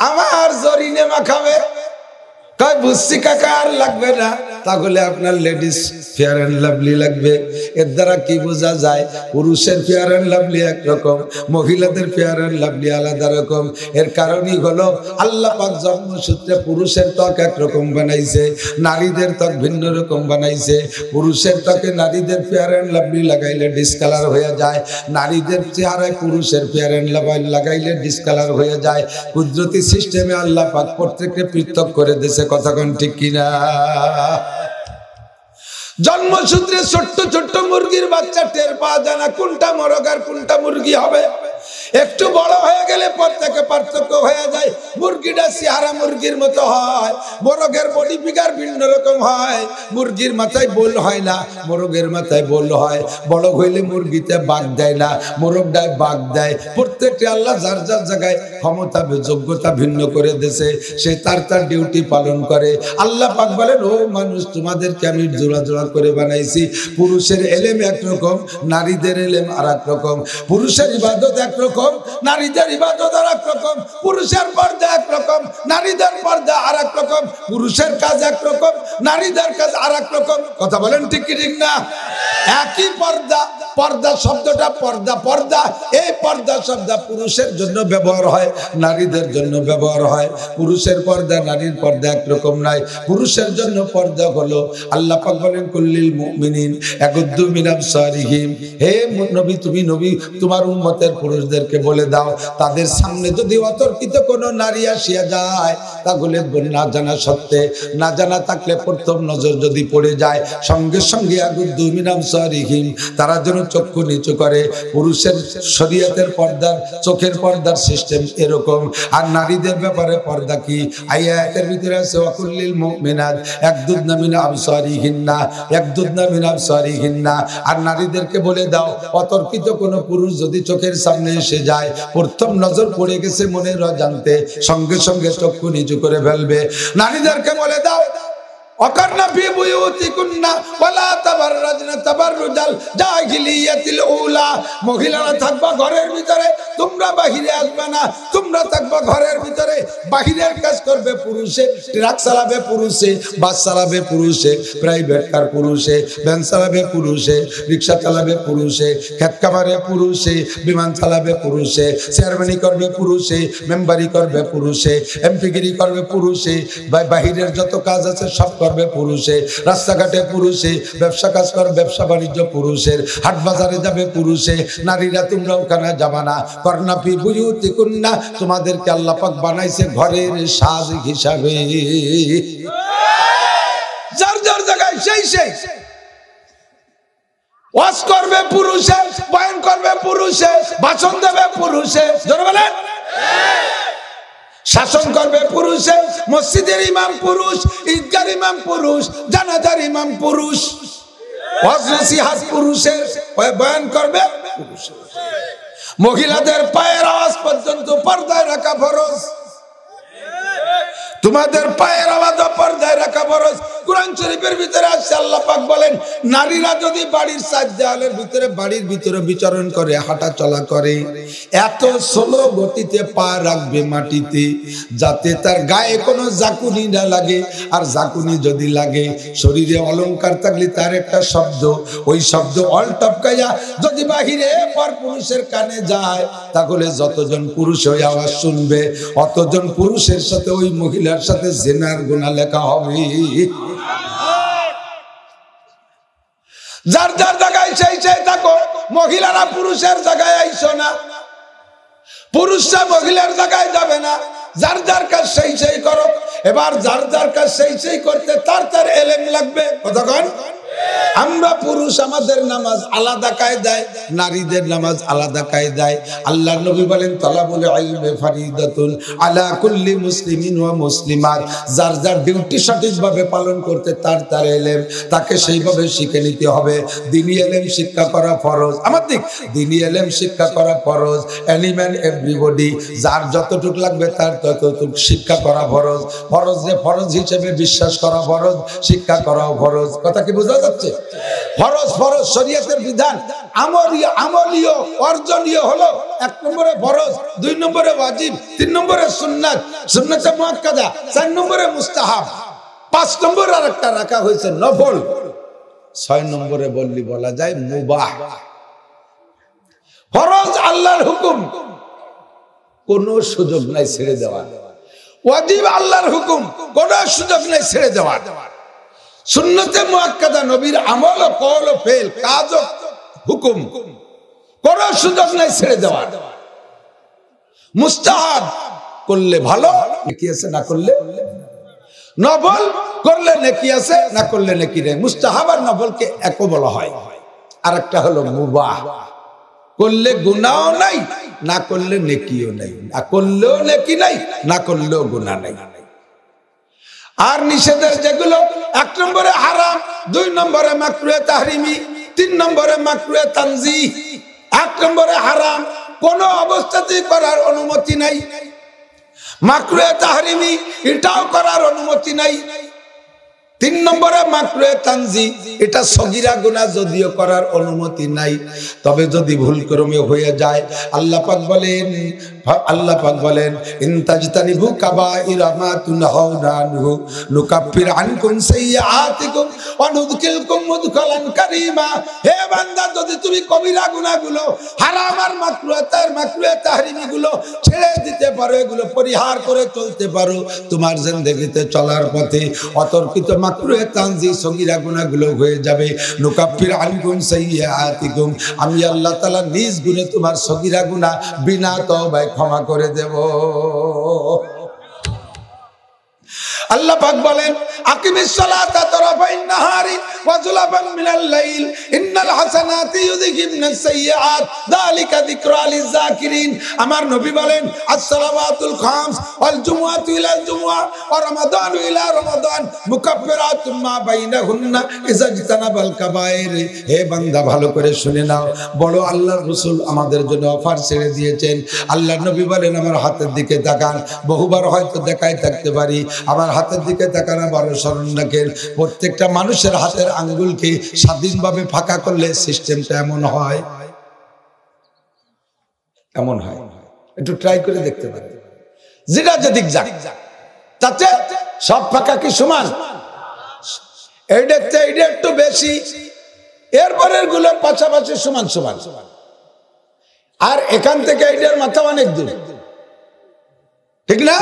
আমার জরিনে মাখাবে। কয় বুঝছি কাকা, আর লাগবে না। তাহলে আপনার লেডিস ফেয়ার এন্ড লাভলি লাগবে। এর দ্বারা কি বোঝা যায়? পুরুষের ফেয়ার এন্ড লাভলি একরকম, মহিলাদের ফেয়ার এন্ড লাভলি আলাদা রকম। এর কারণই হলো আল্লাহ পাক জন্মসূত্রে পুরুষের ত্বক একরকম বানাইছে, নারীদের ত্বক ভিন্ন রকম বানাইছে। পুরুষের ত্বকে নারীদের ফেয়ার এন্ড লাভলি লাগাইলে ডিসকালার হয়ে যায়, নারীদের চেহারায় পুরুষের ফেয়ার এন্ড লাভলি লাগাইলে ডিসকালার হয়ে যায়। কুদরতি সিস্টেমে আল্লাহ পাক প্রত্যেককে পৃথক করে দিয়েছে। কথাক্ষণ ঠিক কিনা? জন্মসূত্রে ছোট্ট ছোট্ট মুরগির বাচ্চা টের পাওয়া যায় না কোনটা মোরগ আর কোনটা মুরগি হবে। একটু বড় হয়ে গেলে পর থেকে পার্থক্য হয়ে যায়। মুরগিটা চেহারা মুরগির মতো হয়, মোরগের বডি ফিগার ভিন্ন রকম হয়। মুরগির মাথায় বোল হয় না, মোরগের মাথায় বোল হয়। বড় হইলে মুরগিতে বাঘ দেয় না, মোরগটায় বাঘ দেয়। প্রত্যেকটি আল্লাহ যার যার জায়গায় ক্ষমতা যোগ্যতা ভিন্ন করে দিয়েছে, সে তার তার ডিউটি পালন করে। আল্লাহ পাক বলেন, ও মানুষ তোমাদেরকে আমি জোড়া জোড়া করে বানাইছি। পুরুষের এলেম একরকম, নারীদের এলেম আর এক রকম। পুরুষের ইবাদত একরকম, নারীদের ইবাদত আর এক রকম। পুরুষের পর্দা একরকম, নারীদের পর্দা আর এক রকম। পুরুষের কাজ একরকম, নারীদের কাজ আর এক রকম। কথা বলেন ঠিক কি ঠিক না? একই পর্দা, পর্দা শব্দটা পর্দা, এই পর্দা শব্দ পুরুষের জন্য ব্যবহার হয়, নারীদের জন্য ব্যবহার হয়। পুরুষের পর্দা নারীর পর্দা একরকম নাই। পুরুষের জন্য পর্দা হলো, আল্লাহ পাক বলেন, কুল্লিল মুমিনিন ইয়াগুদ্দু মিন আবসারিহিম। হে নবী, তুমি নবী তোমার উম্মতের পুরুষদেরকে বলে দাও, তাদের সামনে যদি অতর্কিত কোনো নারী আসিয়া যায়, তাহলে না জানা সত্ত্বে, না জানা থাকলে প্রথম নজর যদি পড়ে যায়, সঙ্গে সঙ্গে ইয়াগুদ্দু মিন আবসারিহিম, তারা যেন চক্ষু নিচু করে। পুরুষের শরীয়তের পর্দার চোখের পর্দার সিস্টেম এরকম। আর নারীদের ব্যাপারে পর্দা কি? আয়াতের ভিতরে আছে ওয়াকুল্লিল মুমিনাত ইয়াগদুদনা মিন আবসারিহিন্না ইয়াগদুদনা মিন আবসারিহিন্না। আর নারীদেরকে বলে দাও, অতর্কিত কোন পুরুষ যদি চোখের সামনে এসে যায়, প্রথম নজর পড়ে গেছে মনের অজান্তে, সঙ্গে সঙ্গে চক্ষু নিচু করে ফেলবে। নারীদেরকে বলে দাও অকারনা ফি বুয়ুতিকুন্না ওয়ালা তাবাররাজনা তাবাররুজাল জাহিলিয়াতিল উলা। মহিলারা থাকবা ঘরের ভিতরে, তোমরা বাহিরে আসবে না। তোমরা থাকবা ঘরের ভিতরে, বাহিরের কাজ করবে পুরুষে, ট্রাক চালাবে পুরুষে, বাস চালাবে পুরুষে, প্রাইভেট কার পুরুষে, ভ্যান চালাবে পুরুষে, রিক্সা চালাবে পুরুষে, খেত খামারে পুরুষে, বিমান চালাবে পুরুষে, চেয়ারম্যানি করবে পুরুষে, মেম্বারি করবে পুরুষে, এমপিগিরি করবে পুরুষে, বাহিরের যত কাজ আছে সব করবে পুরুষে, রাস্তাঘাটে পুরুষে, ব্যবসা কাজ করবে, ব্যবসা বাণিজ্য পুরুষের, হাট বাজারে যাবে পুরুষে। নারীরা তোমরা ওখানে যাবা না। করনা ফি বুয়ুতিকুন্না, তোমাদেরকে আল্লাহ পাক বানাইছে ঘরের সাজ হিসাবে। যার যার জায়গায় সেই ওয়াজ করবে পুরুষে, বয়ান করবে পুরুষে, ভাষণ দেবে পুরুষে, জোরে বলেন, শাসন করবে পুরুষে, মসজিদের ইমাম পুরুষ, ঈদগার ইমাম পুরুষ, জানাজার ইমাম পুরুষ, ওয়াজ নসিহত পুরুষের, বয়ান করবে পুরুষে। মহিলাদের পায়ের আওয়াজ পর্যন্ত পর্দায় রাখা ফরজ। তোমাদের পায়ের আওয়াজ পর্দায় রাখা ফরজ। কুরআন শরীফের ভিতরে আছে আল্লাহ পাক বলেন, নারীরা যদি বাড়ির চার দেওয়ালের ভিতরে, বাড়ির ভিতরে বিচরণ করে, হাঁটা চলা করে, এত স্লো গতিতে পা রাখবে মাটিতে, যাতে তার গায়ে কোনো জাকুনি না লাগে। আর জাকুনি যদি লাগে, শরীরে অলংকার থাকলে তার একটা শব্দ, ওই শব্দ অল টপকাইয়া যদি বাহিরে পর পুরুষের কানে যায়, তাহলে যতজন পুরুষ ওই আওয়াজ শুনবে, অতজন পুরুষের সাথে ওই মহিলার সাথে জিনার গুনাহ লেখা হবে। যার যার জায়গায় সেই থাকো। মহিলারা পুরুষের জায়গায় আইসো না, পুরুষরা মহিলার জায়গায় যাবে না। যার যার কাজ সেই করো। এবার যার যার কাজ সেই করতে তার এলেম লাগবে। কতক্ষণ? আমরা পুরুষ আমাদের নামাজ আলাদা কায়দায়, নারীদের নামাজ আলাদা কায়দায়। আল্লাহর নবী বলেন তালাবুল ইলমি ফারিদাতুন আলা কুল্লি মুসলিমিন ওয়া মুসলিমাত। যার যার ডিউটি সঠিকভাবে পালন করতে তার এলেম, তাকে সেইভাবে শিখে নিতে হবে। দ্বীনি এলেম শিক্ষা করা ফরজ। আমাদের দ্বীনি এলেম শিক্ষা করা ফরজ। এনিম্যান এভরিবডি, যার যতটুক লাগবে তার ততটুক শিক্ষা করা ফরজ। ফরজ হিসেবে বিশ্বাস করা ফরজ, শিক্ষা করাও ফরজ। কথা কি বোঝা যাচ্ছে? ফরজ শরীয়তের বিধান, আমলীয় অর্জনীয় হলো 1 নম্বরে ফরজ, 2 নম্বরে ওয়াজিব, 3 নম্বরে সুন্নাত, সুন্নাতে মুআক্কাদা, 4 নম্বরে মুস্তাহাব, 5 নম্বরে আরেকটা রাখা হয়েছে নফল, 6 নম্বরে বলা যায় মুবাহ। ফরজ আল্লাহর হুকুম, কোনো সুযোগ নাই ছেড়ে দেওয়া। ওয়াজিব আল্লাহর হুকুম, কোনো সুযোগ নাই ছেড়ে দেওয়া। সুন্নতে মুআক্কাদা, নবীর আমল ও কওল ও ফেল, কাজ ও হুকুম, কোনো সুযোগ নাই ছেড়ে দেওয়া। মুস্তাহাব করলে ভালো, নেকি আছে, না করলে নফল করলে নেকি আছে, না করলে নেকি নেই। মুস্তাহাব আর নফলকে একও বলা হয়। আর একটা হলো মুবাহ, করলে গুনাহ নাই, না করলে নেকিও নাই। না করলেও নেকি নাই, না করলেও গুনাহ নাই। আর নিষেধের যেগুলো 1 নম্বরে হারাম, 2 নম্বরে মাকরুহে তাহরিমি, 3 নম্বরে মাকরুহে তানজিহ। 1 নম্বরে হারাম, কোন অবস্থাতেই করার অনুমতি নাই। মাকরুহে তাহরিমি, এটাও করার অনুমতি নাই। 3 নম্বরে মাকরুহে তানজিহ, এটা সগীরা গুনাহ, যদিও করার অনুমতি নাই। তবে যদি ভুল ক্রমে হয়ে যায়, আল্লাহ পাক বলেন ইন তাজতানিবু কাবাইরা মা তুনহাউনা আনহু নুকাফির আনকুম সাইয়্যাতিকুম ওয়া নুদখিলকুম মুদখালান কারীমা। হে বান্দা, যদি তুমি কবিরা গুনাহগুলো, হারাম আর মাকরুহে তাহরিমি গুলো ছেড়ে দিতে পারো, এগুলো পরিহার করে চলতে পারো, তোমার জিন্দেগিতে চলার পথে অতর্কিত মাকরুহে তানজিহ সগীরা গুনাহগুলো হয়ে যাবে। নুকাফির আনকুম সাইয়্যাতিকুম, আমি আল্লাহ তাআলা নিজ গুণে তোমার সগীরা গুনাহ বিনা তওবায় ক্ষমা করে দেব। আল্লাহ পাক বলেন আকিমিস সালাতা তারাফাইন নাহারি ওয়া যুলাফান মিনাল লাইল ইন্নাল হাসানাতি ইউযহিবনাস সাইয়্যাত যালিকা যিকরা লিয-যাকিরিন। আমার নবী বলেন আসসালাওয়াতুল খামস ওয়াল জুমআতু ইলা জুমআ ওয়া রমাদানু ইলা রমাদান মুকাফফিরাতুম মা বাইনাহুন্না ইযা ইজতানাবাল কাবায়ের। হে বান্দা ভালো করে শুনে নাও, বড় আল্লাহর রাসূল আমাদের জন্য অফার ছেড়ে দিয়েছেন। আল্লাহর নবী বলেন আমার হাতের দিকে তাকান। বহুবার হয়তো দেখাই থাকতে পারি, আমার হাতের দিকে তাকান, আবারও স্মরণ রাখেন। প্রত্যেকটা মানুষের হাতের আঙ্গুলকে স্বাধীনভাবে ফাঁকা করলে সিস্টেমটা এমন হয়, এমন হয়। একটু ট্রাই করে দেখতে পারেন, যেটা যেদিক যাক তাতে সব ফাঁকা কি সমান? এইটা একটু বেশি, এরপরের গুলোর পাশাপাশি সমান সমান, আর এখান থেকে এইটার মাথা অনেক দূর, ঠিক না?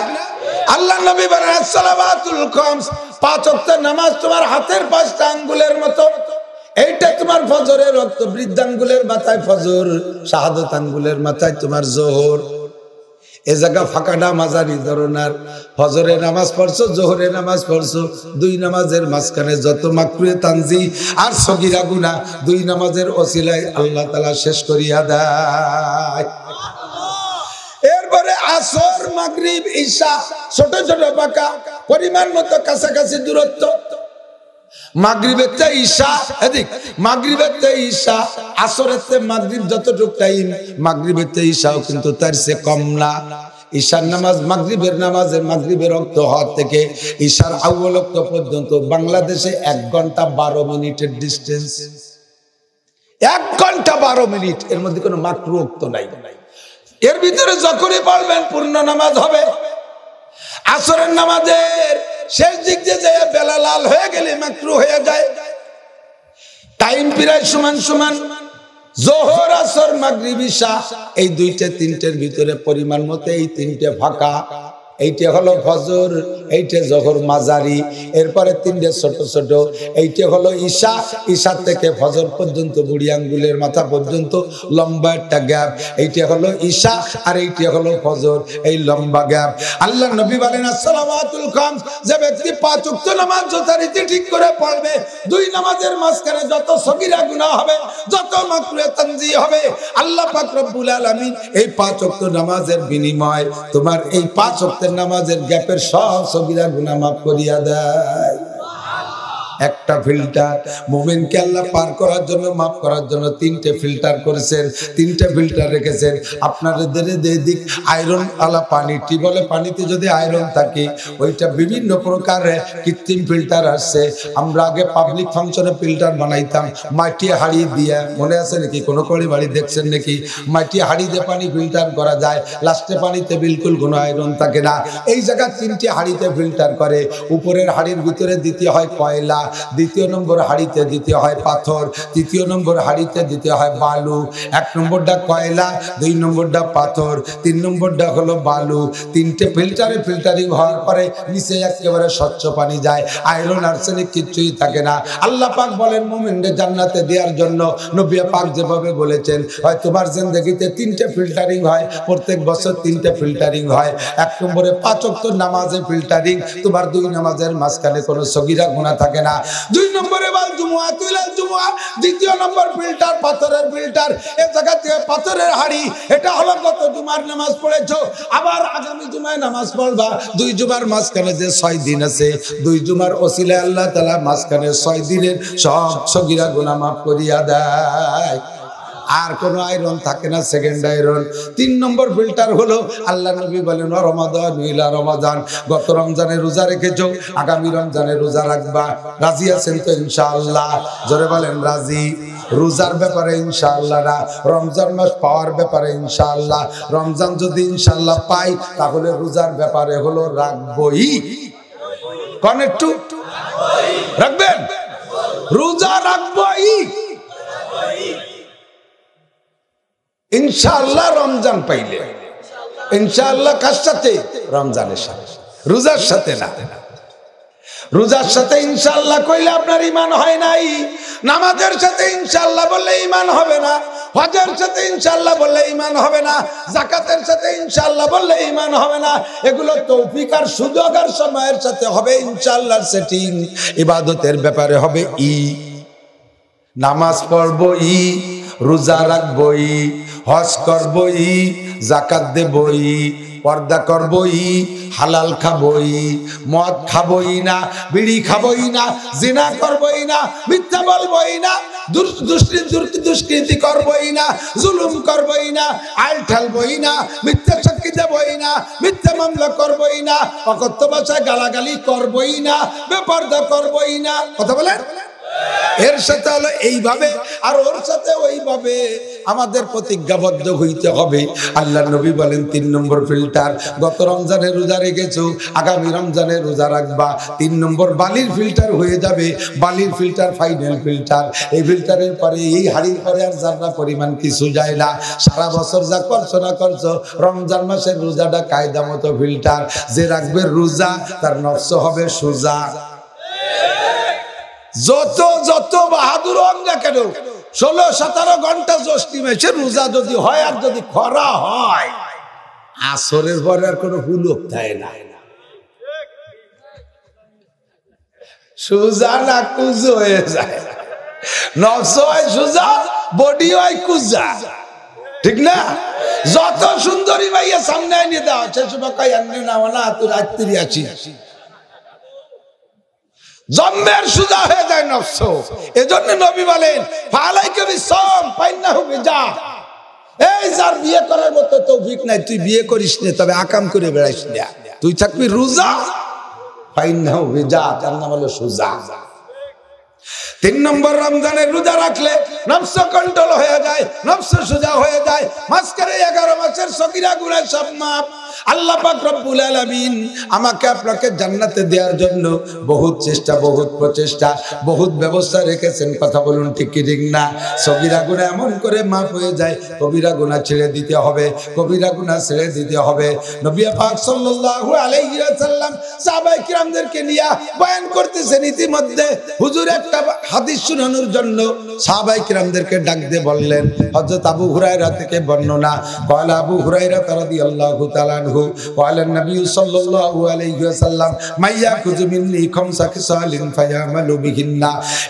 আল্লাহ নবী বলেন আসসালাওয়াতুল খামস, 5 ওয়াক্তের নামাজ তোমার হাতের 5টা আঙ্গুলের মতো। এইটা তোমার ফজরের ওয়াক্ত, বৃদ্ধাঙ্গুলের মাথায় ফজর, শাহাদাত আঙ্গুলের মাথায় তোমার যোহর। এ জায়গা ফাঁকাটা মাঝারি ধরনের। ফজরের নামাজ পড়ছো, জোহরের নামাজ পড়ছো, 2 নামাজের মাঝখানে যত মাকরুহে তানজি আর সগীরা গুনাহ 2 নামাজের ওসিলায় আল্লাহ তাআলা শেষ করিয়া দেয়। এরপরে আসর, মাগরিব, ঈশা ছোট ছোট ফাঁকা, পরিমাণ মতো কাছাকাছি দূরত্ব। মাগরিবের তে ঈশা এদিক, মাগরিবের তে ঈশা, আসরের তে মাগরিব যতটুকু টাইম, মাগরিবের তে ঈশাও কিন্তু তার চেয়ে কম না। ঈশার নামাজ মাগরিবের নামাজের মাগরিবের ওয়াক্ত হওয়ার থেকে ঈশার আউয়াল ওয়াক্ত পর্যন্ত বাংলাদেশে 1 ঘন্টা 12 মিনিটের ডিস্টেন্স। 1 ঘন্টা 12 মিনিট, এর মধ্যে কোনো মাকরুহ ওয়াক্ত নাই। এর ভিতরে যখনই পড়বেন পূর্ণ নামাজ হবে। আসরের নামাজের শেষ দিক দিয়ে যায় বেলা লাল হয়ে গেলে মাকরুহ হয়ে যায়। টাইম প্রায় সমান সমান। যোহর, আসর, মাগরিব, ঈশা এই 2টে 3টের ভিতরে পরিমাণ মতো এই 3টে ফাঁকা। এইটা হলো ফজর, এইটা যোহর মাঝারি, এরপরে 3টে ছোট ছোট, এইটা হলো ঈশা, ঈশা থেকে ফজর পর্যন্ত বুড়ি আঙ্গুলের মাথা পর্যন্ত লম্বা একটা গ্যাপ। এইটা হলো ঈশা আর এইটা হলো ফজর, এই লম্বা গ্যাপ। আল্লাহ নবী বলেন আসসালাওয়াতুল খামস, যে ব্যক্তি 5 ওয়াক্ত নামাজ যথারীতি ঠিক করে পড়বে, 2 নামাজের মাঝখানে যত সগীরা গুনাহ হবে, যত মাকরুহে তানজি হবে, আল্লাহ পাক রব্বুল আলামিন এই 5 ওয়াক্ত নামাজের বিনিময় তোমার এই 5 ওয়াক্ত নামাজের গ্যাপের সব সগীরা গুনাহ মাফ করিয়া দেয়। একটা ফিল্টার মুমিনকে আল্লাহ পার করার জন্য, মাফ করার জন্য 3টে ফিল্টার করেছেন, 3টে ফিল্টার রেখেছেন। আপনাদের দিক আয়রন আলা পানি, টিউবওয়েলে পানিতে যদি আয়রন থাকে, ওইটা বিভিন্ন প্রকারের কৃত্রিম ফিল্টার আসছে। আমরা আগে পাবলিক ফাংশনে ফিল্টার বানাইতাম মাটি হাড়ি দিয়ে, মনে আছে নাকি? কোনো বাড়ি দেখছেন নাকি? মাটি হাড়ি দিয়ে পানি ফিল্টার করা যায়, লাস্টে পানিতে বিলকুল কোনো আয়রন থাকে না। এই জায়গা 3টে হাড়িতে ফিল্টার করে। উপরের হাড়ির ভিতরে দিতে হয় কয়লা, 2 নম্বর হাড়িতে দিতে হয় পাথর, 3 নম্বর হাড়িতে দিতে হয় বালু। 1 নম্বরটা কয়লা, 2 নম্বরটা পাথর, 3 নম্বরটা হলো বালু। 3টে ফিল্টারে ফিল্টারিং হওয়ার পরে নিচে একেবারে স্বচ্ছ পানি যায়, আয়রন আর্সেনিক কিছুই থাকে না। আল্লাহ পাক বলেন মুমিনদের জান্নাতে দেওয়ার জন্য নবী পাক যেভাবে বলেছেন, হয় তোমার জিন্দেগিতে 3টে ফিল্টারিং হয়, প্রত্যেক বছর 3টে ফিল্টারিং হয়। 1 নম্বরে 5 ওয়াক্ত নামাজে ফিল্টারিং, তোমার 2 নামাজের মাঝখানে কোনো সগীরা গুনাহ থাকে না। 2 নম্বরে ওয়াল জুমআতু ইলাল জুমআ, 2য় নম্বর ফিল্টার পাথরের ফিল্টার। এই জায়গা থেকে পাথরের হাড়ি, এটা হলো গত জুমার নামাজ পড়েছো, আবার আগামী জুমায় নামাজ পড়বা। 2 জুমার মাঝখানে যে 6 দিন আছে, 2 জুমার ওসিলায় আল্লাহ তাআলা মাঝখানে 6 দিনের সব সগীরা গুনাহ মাফ করিয়া দেয়। আর কোনো আয়রন থাকে না, সেকেন্ড আয়রন। 3 নম্বর ফিল্টার হলো আল্লাহ নবী বলেন রমাদান ইলা রমাদান, গত রমজানে রোজা রেখেছো, আগামী রমজানে রোজা রাখবা। রাজি আছেন তো ইনশাআল্লাহ? জোরে বলেন রাজি। রোজার ব্যাপারে ইনশাআল্লাহ না, রমজান মাস পাওয়ার ব্যাপারে ইনশাআল্লাহ। রমজান যদি ইনশাআল্লাহ পাই, তাহলে রোজার ব্যাপারে হলো রাখবই। কোন একটু রাখবেন? রোজা রাখবই ইনশাআল্লাহ। রমজান পাইলে ইনশাআল্লাহ কার সাথে? রমজানের সাথে, রোজার সাথে না। রোজার সাথে ইনশাআল্লাহ কইলে আপনার ঈমান হয় নাই। নামাজের সাথে ইনশাআল্লাহ বললে ঈমান হবে না। হজের সাথে ইনশাআল্লাহ বললে ঈমান হবে না, যাকাতের সাথে ইনশাআল্লাহ বললে ঈমান হবে না। এগুলো তৌফিক আর সুযোগ আর সময়ের সাথে হবে ইনশাআল্লাহ সেটিং। ইবাদতের ব্যাপারে হবে নামাজ পড়বই, রোজা রাখবই, হজ করবই, যাকাত দেবই, পর্দা করবই, হালাল খাবই, মদ খাবই না, বিড়ি খাবই না, জিনা করবই না, মিথ্যা বলবই না, দুষ্কৃতি করবই না, জুলুম করবই না, আইল ঠালবই না, মিথ্যা সাক্ষী দেবই না, মিথ্যা মামলা করবই না, অকথ্য ভাষায় গালাগালি করবই না, বেপরদা করবই না। কথা বলেন। এর সাথে হলো এইভাবে আর ওর সাথে ওইভাবে আমাদের প্রতিজ্ঞাবদ্ধ হইতে হবে। আল্লাহ নবী বলেন 3 নম্বর ফিল্টার, গত রমজানে রোজা রেখেছো, আগামী রমজানে রোজা রাখবা। 3 নম্বর বালির ফিল্টার হয়ে যাবে। বালির ফিল্টার ফাইনাল ফিল্টার। এই ফিল্টারের পরে এই হাড়ির পরে আর জান্নাত পরিমাণ কিছু যায় না। সারা বছর যা করছো না করছো, রমজান মাসের রোজাটা কায়দা মতো ফিল্টার। যে রাখবে রোজা তার নফস হবে সোজা। যত যত বাহাদুর হন না কেন, 16-17 ঘন্টা জ্যোষ্ঠী মাসে রোজা যদি হয় আর যদি খরা হয়, আসরের পরে আর কোনো হুলুক থাকে না। সোজা না কুজো হয়ে যায়, নফস হয় সোজা, বডি হয় কুজা। ঠিক না? যত সুন্দরী ভাইয়া সামনে এনে দাও, সে সময় কই আনলে না না তুই রাত্রি আছি, জম্মের সুজা হয়ে যায় নফস। এজন্য নবী বলেন ফালাইকা বিসম ফাইন্নাহু বিজা। এই যার বিয়ে করার মতো তৌফিক নাই, তুই বিয়ে করিস না, তবে আকাম করে বেড়াইস না, তুই থাকবি রোজা। ফাইন্নাহু বিজা, তার নাম হলো সুজা। 3 নম্বর রমজানের রোজা রাখলে নফস কন্ট্রোল হয়ে যায়, নফস সুজা হয়ে যায়। মাঝখানে 11 মাসের সগীরা গুনাহ সব মাফ। আল্লাহ পাক রব্বুল আলামিন আমাকে আপনাকে জান্নাতে দেওয়ার জন্য বহুত চেষ্টা, বহুত প্রচেষ্টা, বহুত ব্যবস্থা রেখেছেন। কথা বলুন ঠিক কি ঠিক না? সগীরা গুনাহ এমন করে মাফ হয়ে যায়, কবিরা গুনাহ ছেড়ে দিতে হবে, কবিরা গুনাহ ছেড়ে দিতে হবে। নবী পাক সাল্লাল্লাহু আলাইহি ওয়াসাল্লাম সাহাবায়ে কিরামদেরকে নিয়ে বয়ান করতেছেন। ইতিমধ্যে হুজুর একটা হাদিস শোনানোর জন্য সাহাবায়ে কিরামদেরকে ডাক দিয়ে বললেন, হযরত আবু হুরায়রা থেকে বর্ণনা, قال আবু হুরায়রা রাদিয়াল্লাহু তাআলা আনহু قال النبي صلى الله عليه وسلم ما يأخذ مني خمس خصال فيعمل بهن।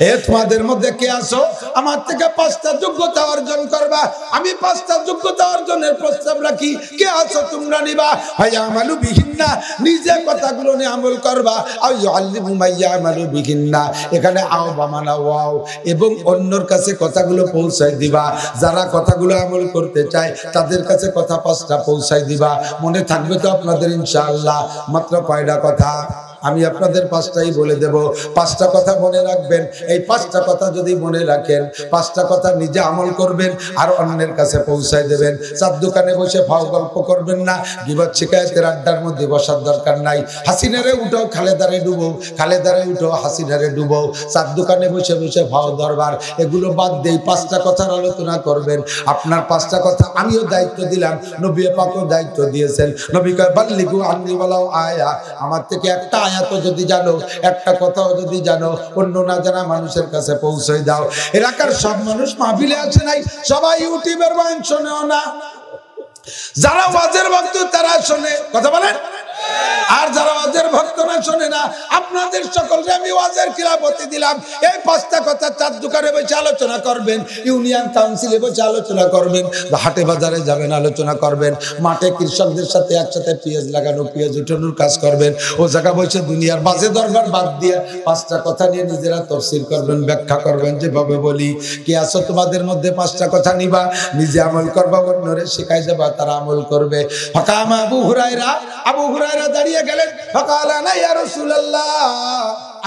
এ তোমাদের মধ্যে কে আছো আমার থেকে 5টা যোগ্যতা অর্জন করবা, আমি 5টা যোগ্যতা অর্জনের প্রস্তাব রাখি, কে আছো তোমরা নিবা। ফায়ামালু বিহিন্না, নিজে কথাগুলো নিয়ে আমল করবা। আও ইউআল্লিমু মা ইয়ামালু বিহিন্না, এখানে আও বামানা ওয়াও, এবং অন্যর কাছে কথাগুলো পৌঁছায় দিবা। যারা কথাগুলো আমল করতে চায় তাদের কাছে কথা 5টা পৌঁছায় দিবা। মনে থাকবে তো আপনাদের ইনশাআল্লাহ? মাত্র কয়টা কথা আমি আপনাদের 5টাই বলে দেব। 5টা কথা মনে রাখবেন। এই 5টা কথা যদি মনে রাখেন, 5টা কথা নিজে আমল করবেন আর অন্যের কাছে পৌঁছায় দেবেন। চার দোকানে বসে ফাও গল্প করবেন না, গীবত শিকায়েতের আড্ডার মধ্যে বসার দরকার নাই। হাসিনারে উঠো খালেদারে ডুবো, খালেদারে উঠো হাসিনারে ডুবো। চার দোকানে বসে বসে ফাও দরবার, এগুলো বাদ দেই। 5টা কথার আলোচনা করবেন। আপনার 5টা কথা আমিও দায়িত্ব দিলাম, নবী পাকও দায়িত্ব দিয়েছেন। নবী কয় বাল্লিগু আন্নি ওয়ালাউ আয়া, আমার থেকে একটা আয়াত যদি জানো, একটা কথাও যদি জানো, অন্য না জানা মানুষের কাছে পৌঁছে দাও। এলাকার সব মানুষ মাহফিলে আসে নাই, সবাই ইউটিউবের বয়ান শোনেও না। যারা ওয়াজের ভক্ত তারা শোনে, কথা বলেন। আর যারা ওয়াজের ভক্ত না শোনে না, আপনাদের সকলকে আমি ওয়াজের খিলাফতি দিলাম। এই 5টা কথা চার দোকানে বসে আলোচনা করবেন, ইউনিয়ন কাউন্সিলে বসে আলোচনা করবেন, হাটে বাজারে যাবেন আলোচনা করবেন, মাঠে কৃষকদের সাথে একসাথে পেঁয়াজ লাগানো, পেঁয়াজ উঠানোর কাজ করবেন। ও জায়গা বসে দুনিয়ার বাজে দরবার বাদ দিয়ে 5টা কথা নিয়ে নিজেরা তফসির করবেন, ব্যাখ্যা করবেন। যেভাবে বলি, কে আছো তোমাদের মধ্যে 5টা কথা নিবা, নিজে আমল করবা, অন্যরে শিখাই দেবা, তারা আমল করবে। ফাকামা আবু হুরায়রা, আবু হুরায়রা দাঁড়িয়ে গেলেন। ফাকালা না ইয়া রাসূলুল্লাহ,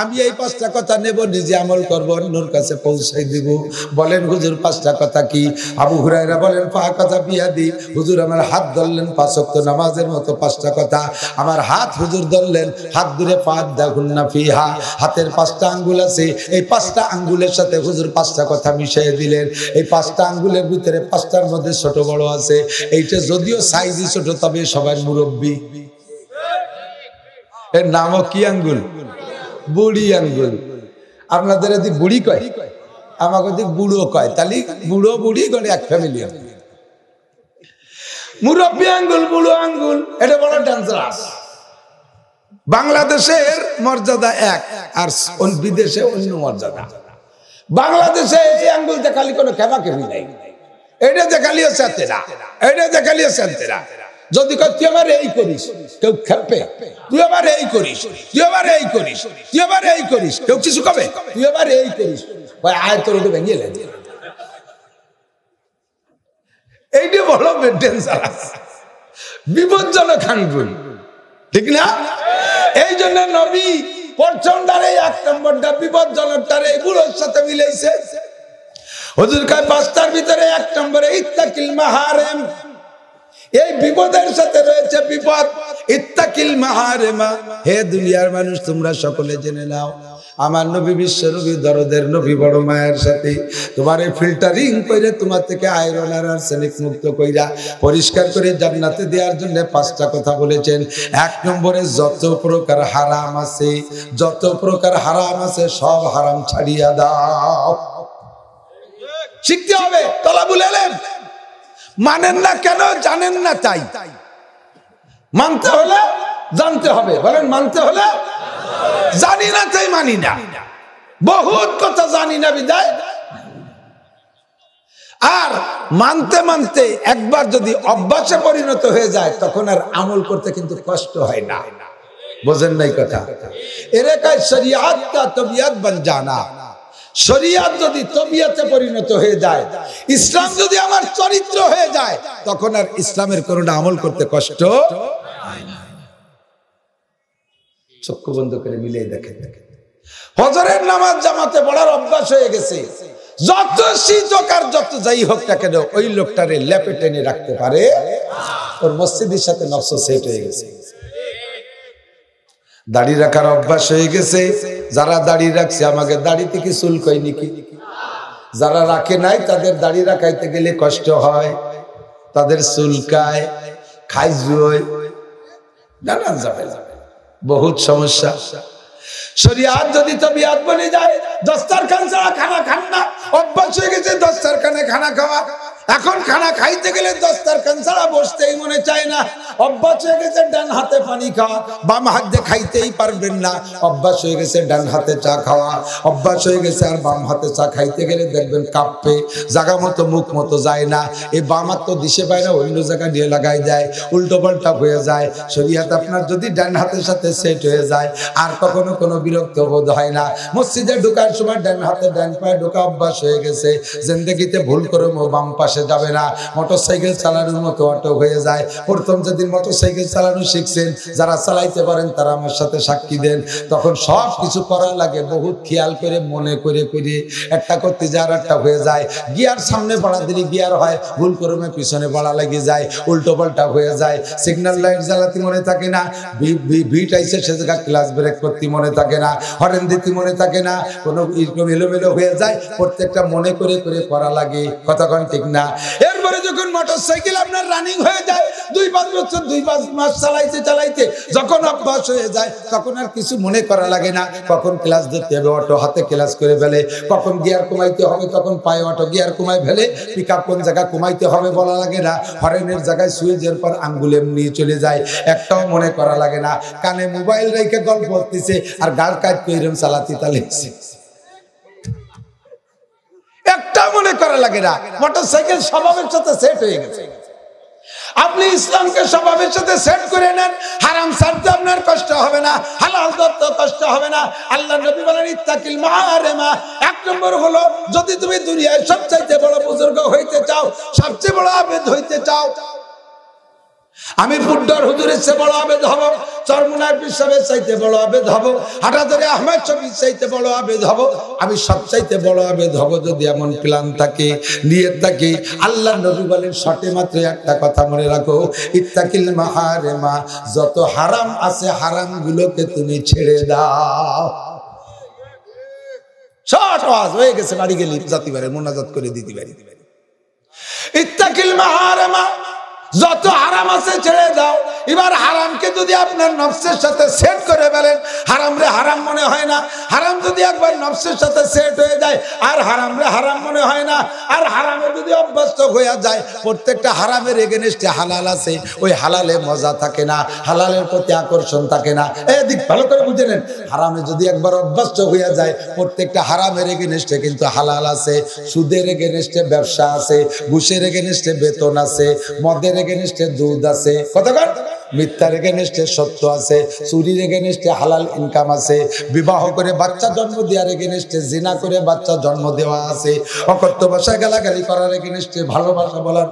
আমি এই 5টা কথা নেব, নিজে আমল করব, অন্যর কাছে পৌঁছাই দিব। বলেন হুজুর 5টা কথা কি? আবু হুরায়রা বলেন ফাকাতা বিয়াদি, হুজুর আমার হাত ধরলেন, 5 ওয়াক্ত নামাজের মতো 5টা কথা। আমার হাত হুজুর ধরলেন, হাত ধরে ফাদাহুন্না ফিহা, হাতের 5টা আঙ্গুল আছে, এই 5টা আঙ্গুলের সাথে হুজুর 5টা কথা মিশিয়ে দিলেন। এই 5টা আঙ্গুলের ভিতরে 5টার মধ্যে ছোট বড় আছে। এইটা যদিও সাইজই ছোট, তবে সবাই মুরব্বী। এর নামও কি আঙ্গুল? বুড়ি আঙ্গুল। আপনাদের যদি বুড়ি কয়, আমাকে দিক বুড়ো কয়, তাহলে বুড়ো বুড়ি করে এক ফ্যামিলি। মুরব্বী আঙ্গুল বুড়ো আঙ্গুল এটা বড় ডেঞ্জারাস। বাংলাদেশের মর্যাদা এক, আর বিদেশে অন্য মর্যাদা। বাংলাদেশে এই আঙ্গুল দেখালি কোনো খেপা খেপি নাই, এটা দেখালিও চেতেরা, এটা দেখালিও চেতেরা। যদি তুই আবার এই করিস, কেউ খেপে, তুই আবার এই করিস, তুই আবার এই করিস, তুই আবার এই করিস, কেউ কিছু কবে, তুই আবার এই করিস, ভাই আয় তোর এটা ভেঙে লেন। এইটা বলো ডেঞ্জারাস, বিপজ্জনক আঙ্গুল, ঠিক না? এই জন্য নবী প্রচন্ডারে 1 নম্বরটা বিপজ্জনকটারে বুড়োর সাথে মিলাইছে। হুজুর কয় 5টার ভিতরে 1 নম্বরে ইত্তাকিল মাহারিম। এই বিপদের সাথে রয়েছে বিপদ। ইত্তাকিল মাহারিমা, হে দুনিয়ার মানুষ তোমরা সকলে জেনে নাও, আমার নবী বিশ্ব নবী দরদের নবী বড় মায়ের সাথে তোমারে ফিল্টারিং কইরা তোমার থেকে আয়রন আর আর্সেনিক মুক্ত কইরা পরিষ্কার করে জান্নাতে দেওয়ার জন্য 5টা কথা বলেছেন। 1 নম্বরে যত প্রকার হারাম আছে, যত প্রকার হারাম আছে সব হারাম ছাড়িয়া দাও। শিখতে হবে তলাবুল ইলম। মানেন না কেন? জানেন না তাই। মানতে হলে জানতে হবে। বলেন মানতে হলে, জানি না তাই মানি না। বহুত কথা জানি না বিদায়। আর মানতে মানতে একবার যদি অভ্যাসে পরিণত হয়ে যায় তখন আর আমল করতে কিন্তু কষ্ট হয় না। বোঝেন নাই কথা? এরে কয় শরিয়াত কা তবিয়ত বন জানা। শরিয়াত যদি তবিয়তে পরিণত হয়ে যায়, ইসলাম যদি আমার চরিত্র হয়ে যায়, তখন আর ইসলামের কোনটা আমল করতে কষ্ট হয় না। চক্ষু বন্ধ করে মিলিয়ে দেখেন। ফজরের নামাজ জামাতে পড়ার অভ্যাস হয়ে গেছে। যত শীত হোক আর যত যাই হোক না কেন, ওই লোকটারে লেপে টেনে রাখতে পারে। ওর মসজিদের সাথে নফস সেট হয়ে গেছে। দাড়ি রাখার অভ্যাস হয়ে গেছে। যারা দাড়ি রাখছে আমাকে দাড়িতে কি চুল কই নাকি? যারা রাখে নাই তাদের দাড়ি রাখাইতে গেলে কষ্ট হয়, তাদের চুলকায়, খাইজুয়, নানান যাবে বহুত সমস্যা। শরিয়াত যদি তবিয়ত বনে যায়, দস্তরখান ছাড়া খানা খান না। অভ্যাস হয়ে গেছে দস্তরখানে খানা খাওয়া। এখন খানা খাইতে গেলে দস্তরখান ছাড়া বসতেই মনে চায় না। অভ্যাস হয়ে গেছে ডান হাতে পানি খাওয়া, বাম হাত দিয়ে খাইতেই পারবেন না। অভ্যাস হয়ে গেছে ডান হাতে চা খাওয়া, অভ্যাস হয়ে গেছে আর বাম হাতে চা খাইতে গেলে দেখবেন কাঁপে, জায়গা মতো মুখ মতো যায় না। এই বাম হাত তো দিশে পায় না, অন্য জায়গায় নিয়ে লাগাই যায়, উল্টো পাল্টা হয়ে যায়। শরীয়ত আপনার যদি ডান হাতের সাথে সেট হয়ে যায় আর কখনো কোনো বিরক্ত বোধ হয় না। মসজিদে ঢোকার সময় ডান হাতে ডান পায়ে ঢোকা অভ্যাস হয়ে গেছে। জিন্দেগিতে ভুল করে বাম পাশে যাবে না। মোটরসাইকেল চালানোর মতো অটো হয়ে যায়। প্রথম যেদিন মোটরসাইকেল চালানো শিখছেন, যারা চালাইতে পারেন তারা আমার সাথে সাক্ষী দেন, তখন সব কিছু করা লাগে বহুত খেয়াল করে, মনে করে করে একটা করতে যায় আর একটা হয়ে যায়। গিয়ার সামনে বাড়া দিলে গিয়ার হয়, ভুল করমে পিছনে বাড়া লেগে যায়, উল্টো পাল্টা হয়ে যায়। সিগন্যাল লাইট জ্বালাতে মনে থাকে না, ভিট আইসে সে জায়গা ক্লাস ব্রেক করতে মনে থাকে না, হরেন দিতে মনে থাকে না, কোনো এলোমেলো হয়ে যায়। প্রত্যেকটা মনে করে করে করা লাগে। কতক্ষণ ঠিক না? এরপরে যখন মোটরসাইকেল আপনার রানিং হয়ে যায়, 2-5 বছর 2-5 মাস চালাইতে চালাইতে যখন অভ্যাস হয়ে যায়, তখন আর কিছু মনে করা লাগে না। কখন ক্লাস ধরতে হবে, অটো হাতে ক্লাস করে ফেলে। কখন গিয়ার কমাইতে হবে, তখন পায়ে অটো গিয়ার কমাই ফেলে। পিক আপ কোন জায়গায় কমাইতে হবে বলা লাগে না। হরেনের জায়গায় সুইচের পর আঙ্গুল এমনি চলে যায়, একটাও মনে করা লাগে না। কানে মোবাইল রেখে গল্প করতেছে আর গাড় কাজ কইরম চালাতে তালেছে, একটা মনে করা লাগে না। মোটরসাইকেল স্বভাবের সাথে সেট হয়ে গেছে। আপনি ইসলামকে স্বভাবের সাথে সেট করে নেন, হারাম ছাড়তে আপনার কষ্ট হবে না, হালাল ধরতে কষ্ট হবে না। আল্লাহ নবী বলেন ইত্তাকিল মাহারিমা। 1 নম্বর হলো, যদি তুমি দুনিয়ায় সবচাইতে বড় বুজুর্গ হইতে চাও, সবচেয়ে বড় আবেদ হইতে চাও, আমি ফুড্ডর হুজুরের চেয়ে বড় আবেদ হব, চরমুনার পিসাবের চাইতে বড় আবেদ হব, হাটাধরে আহমেদ শফির চাইতে বড় আবেদ হব, আমি সবচাইতে বড় আবেদ হব। যদি এমন প্ল্যান থাকে, নিয়ত থাকে, আল্লাহ নবী বলেন শর্তে মাত্র একটা কথা মনে রাখো, ইত্তাকিল মাহারিমা। যত হারাম আছে হারাম গুলোকে তুমি ছেড়ে দাও। শর্ট ওয়াজ হয়ে গেছে, বাড়ি গেলে জাতি বারে মোনাজাত করে দিতে পারি। ইত্তাকিল মাহারিমা, যত হারাম আছে ছেড়ে দাও। এবার হারামকে যদি আপনার নফসের সাথে সেট করে ফেলেন, হারাম রে হারাম মনে হয় না। হারাম যদি একবার নফসের সাথে সেট হয়ে যায় আর হারাম রে হারাম মনে হয় না। আর হারামে যদি অভ্যস্ত হয়ে যায়, প্রত্যেকটা হারামের এগেনস্টে হালাল আছে, ওই হালালে মজা থাকে না, হালালের প্রতি আকর্ষণ থাকে না। এদিক ভালো করে বুঝে নেন, হারামে যদি একবার অভ্যস্ত হয়ে যায়, প্রত্যেকটা হারামের এগেনস্টে কিন্তু হালাল আছে। সুদের এগেনস্টে ব্যবসা আছে, ঘুষের এগেনস্টে বেতন আছে, মদের এগেনস্টে দুধ আছে, কতক্ষণ মিথ্যার এগেনস্টে সত্য আছে, চুরির এগেনস্টে হালাল ইনকাম আছে, বিবাহ করে বাচ্চা জন্ম দেওয়ার এগেনস্টে জিনা করে বাচ্চা জন্ম দেওয়া আছে, অকথ্য ভাষায় গালাগালি করার এগেনস্টে ভালোবাসা বলার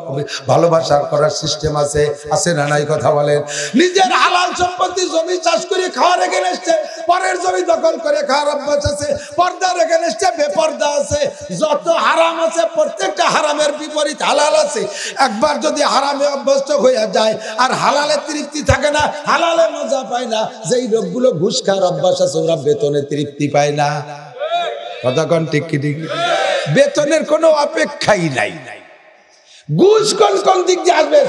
ভালোবাসা করার সিস্টেম আছে, আছে না নাই কথা বলেন। নিজের হালাল সম্পত্তি জমি চাষ করে খাওয়ার এগেনস্টে পরের জমি দখল করে খাওয়ার অভ্যাস আছে, পর্দার এগেনস্টে বেপর্দা আছে। যত হারাম আছে প্রত্যেকটা হারামের বিপরীত হালাল আছে। একবার যদি হারামে অভ্যস্ত হয়ে যায় আর হালালের তৃপ্তি থাকে না, হালালে মজা পায় না। যেই লোকগুলো ঘুষ খাওয়ার অভ্যাস আছে ওরা বেতনে তৃপ্তি পায় না। কতক্ষণ ঠিক কি ঠিক, বেতনের কোনো অপেক্ষাই নাই। ঘুষ কোন কোন দিক দিয়ে আসবে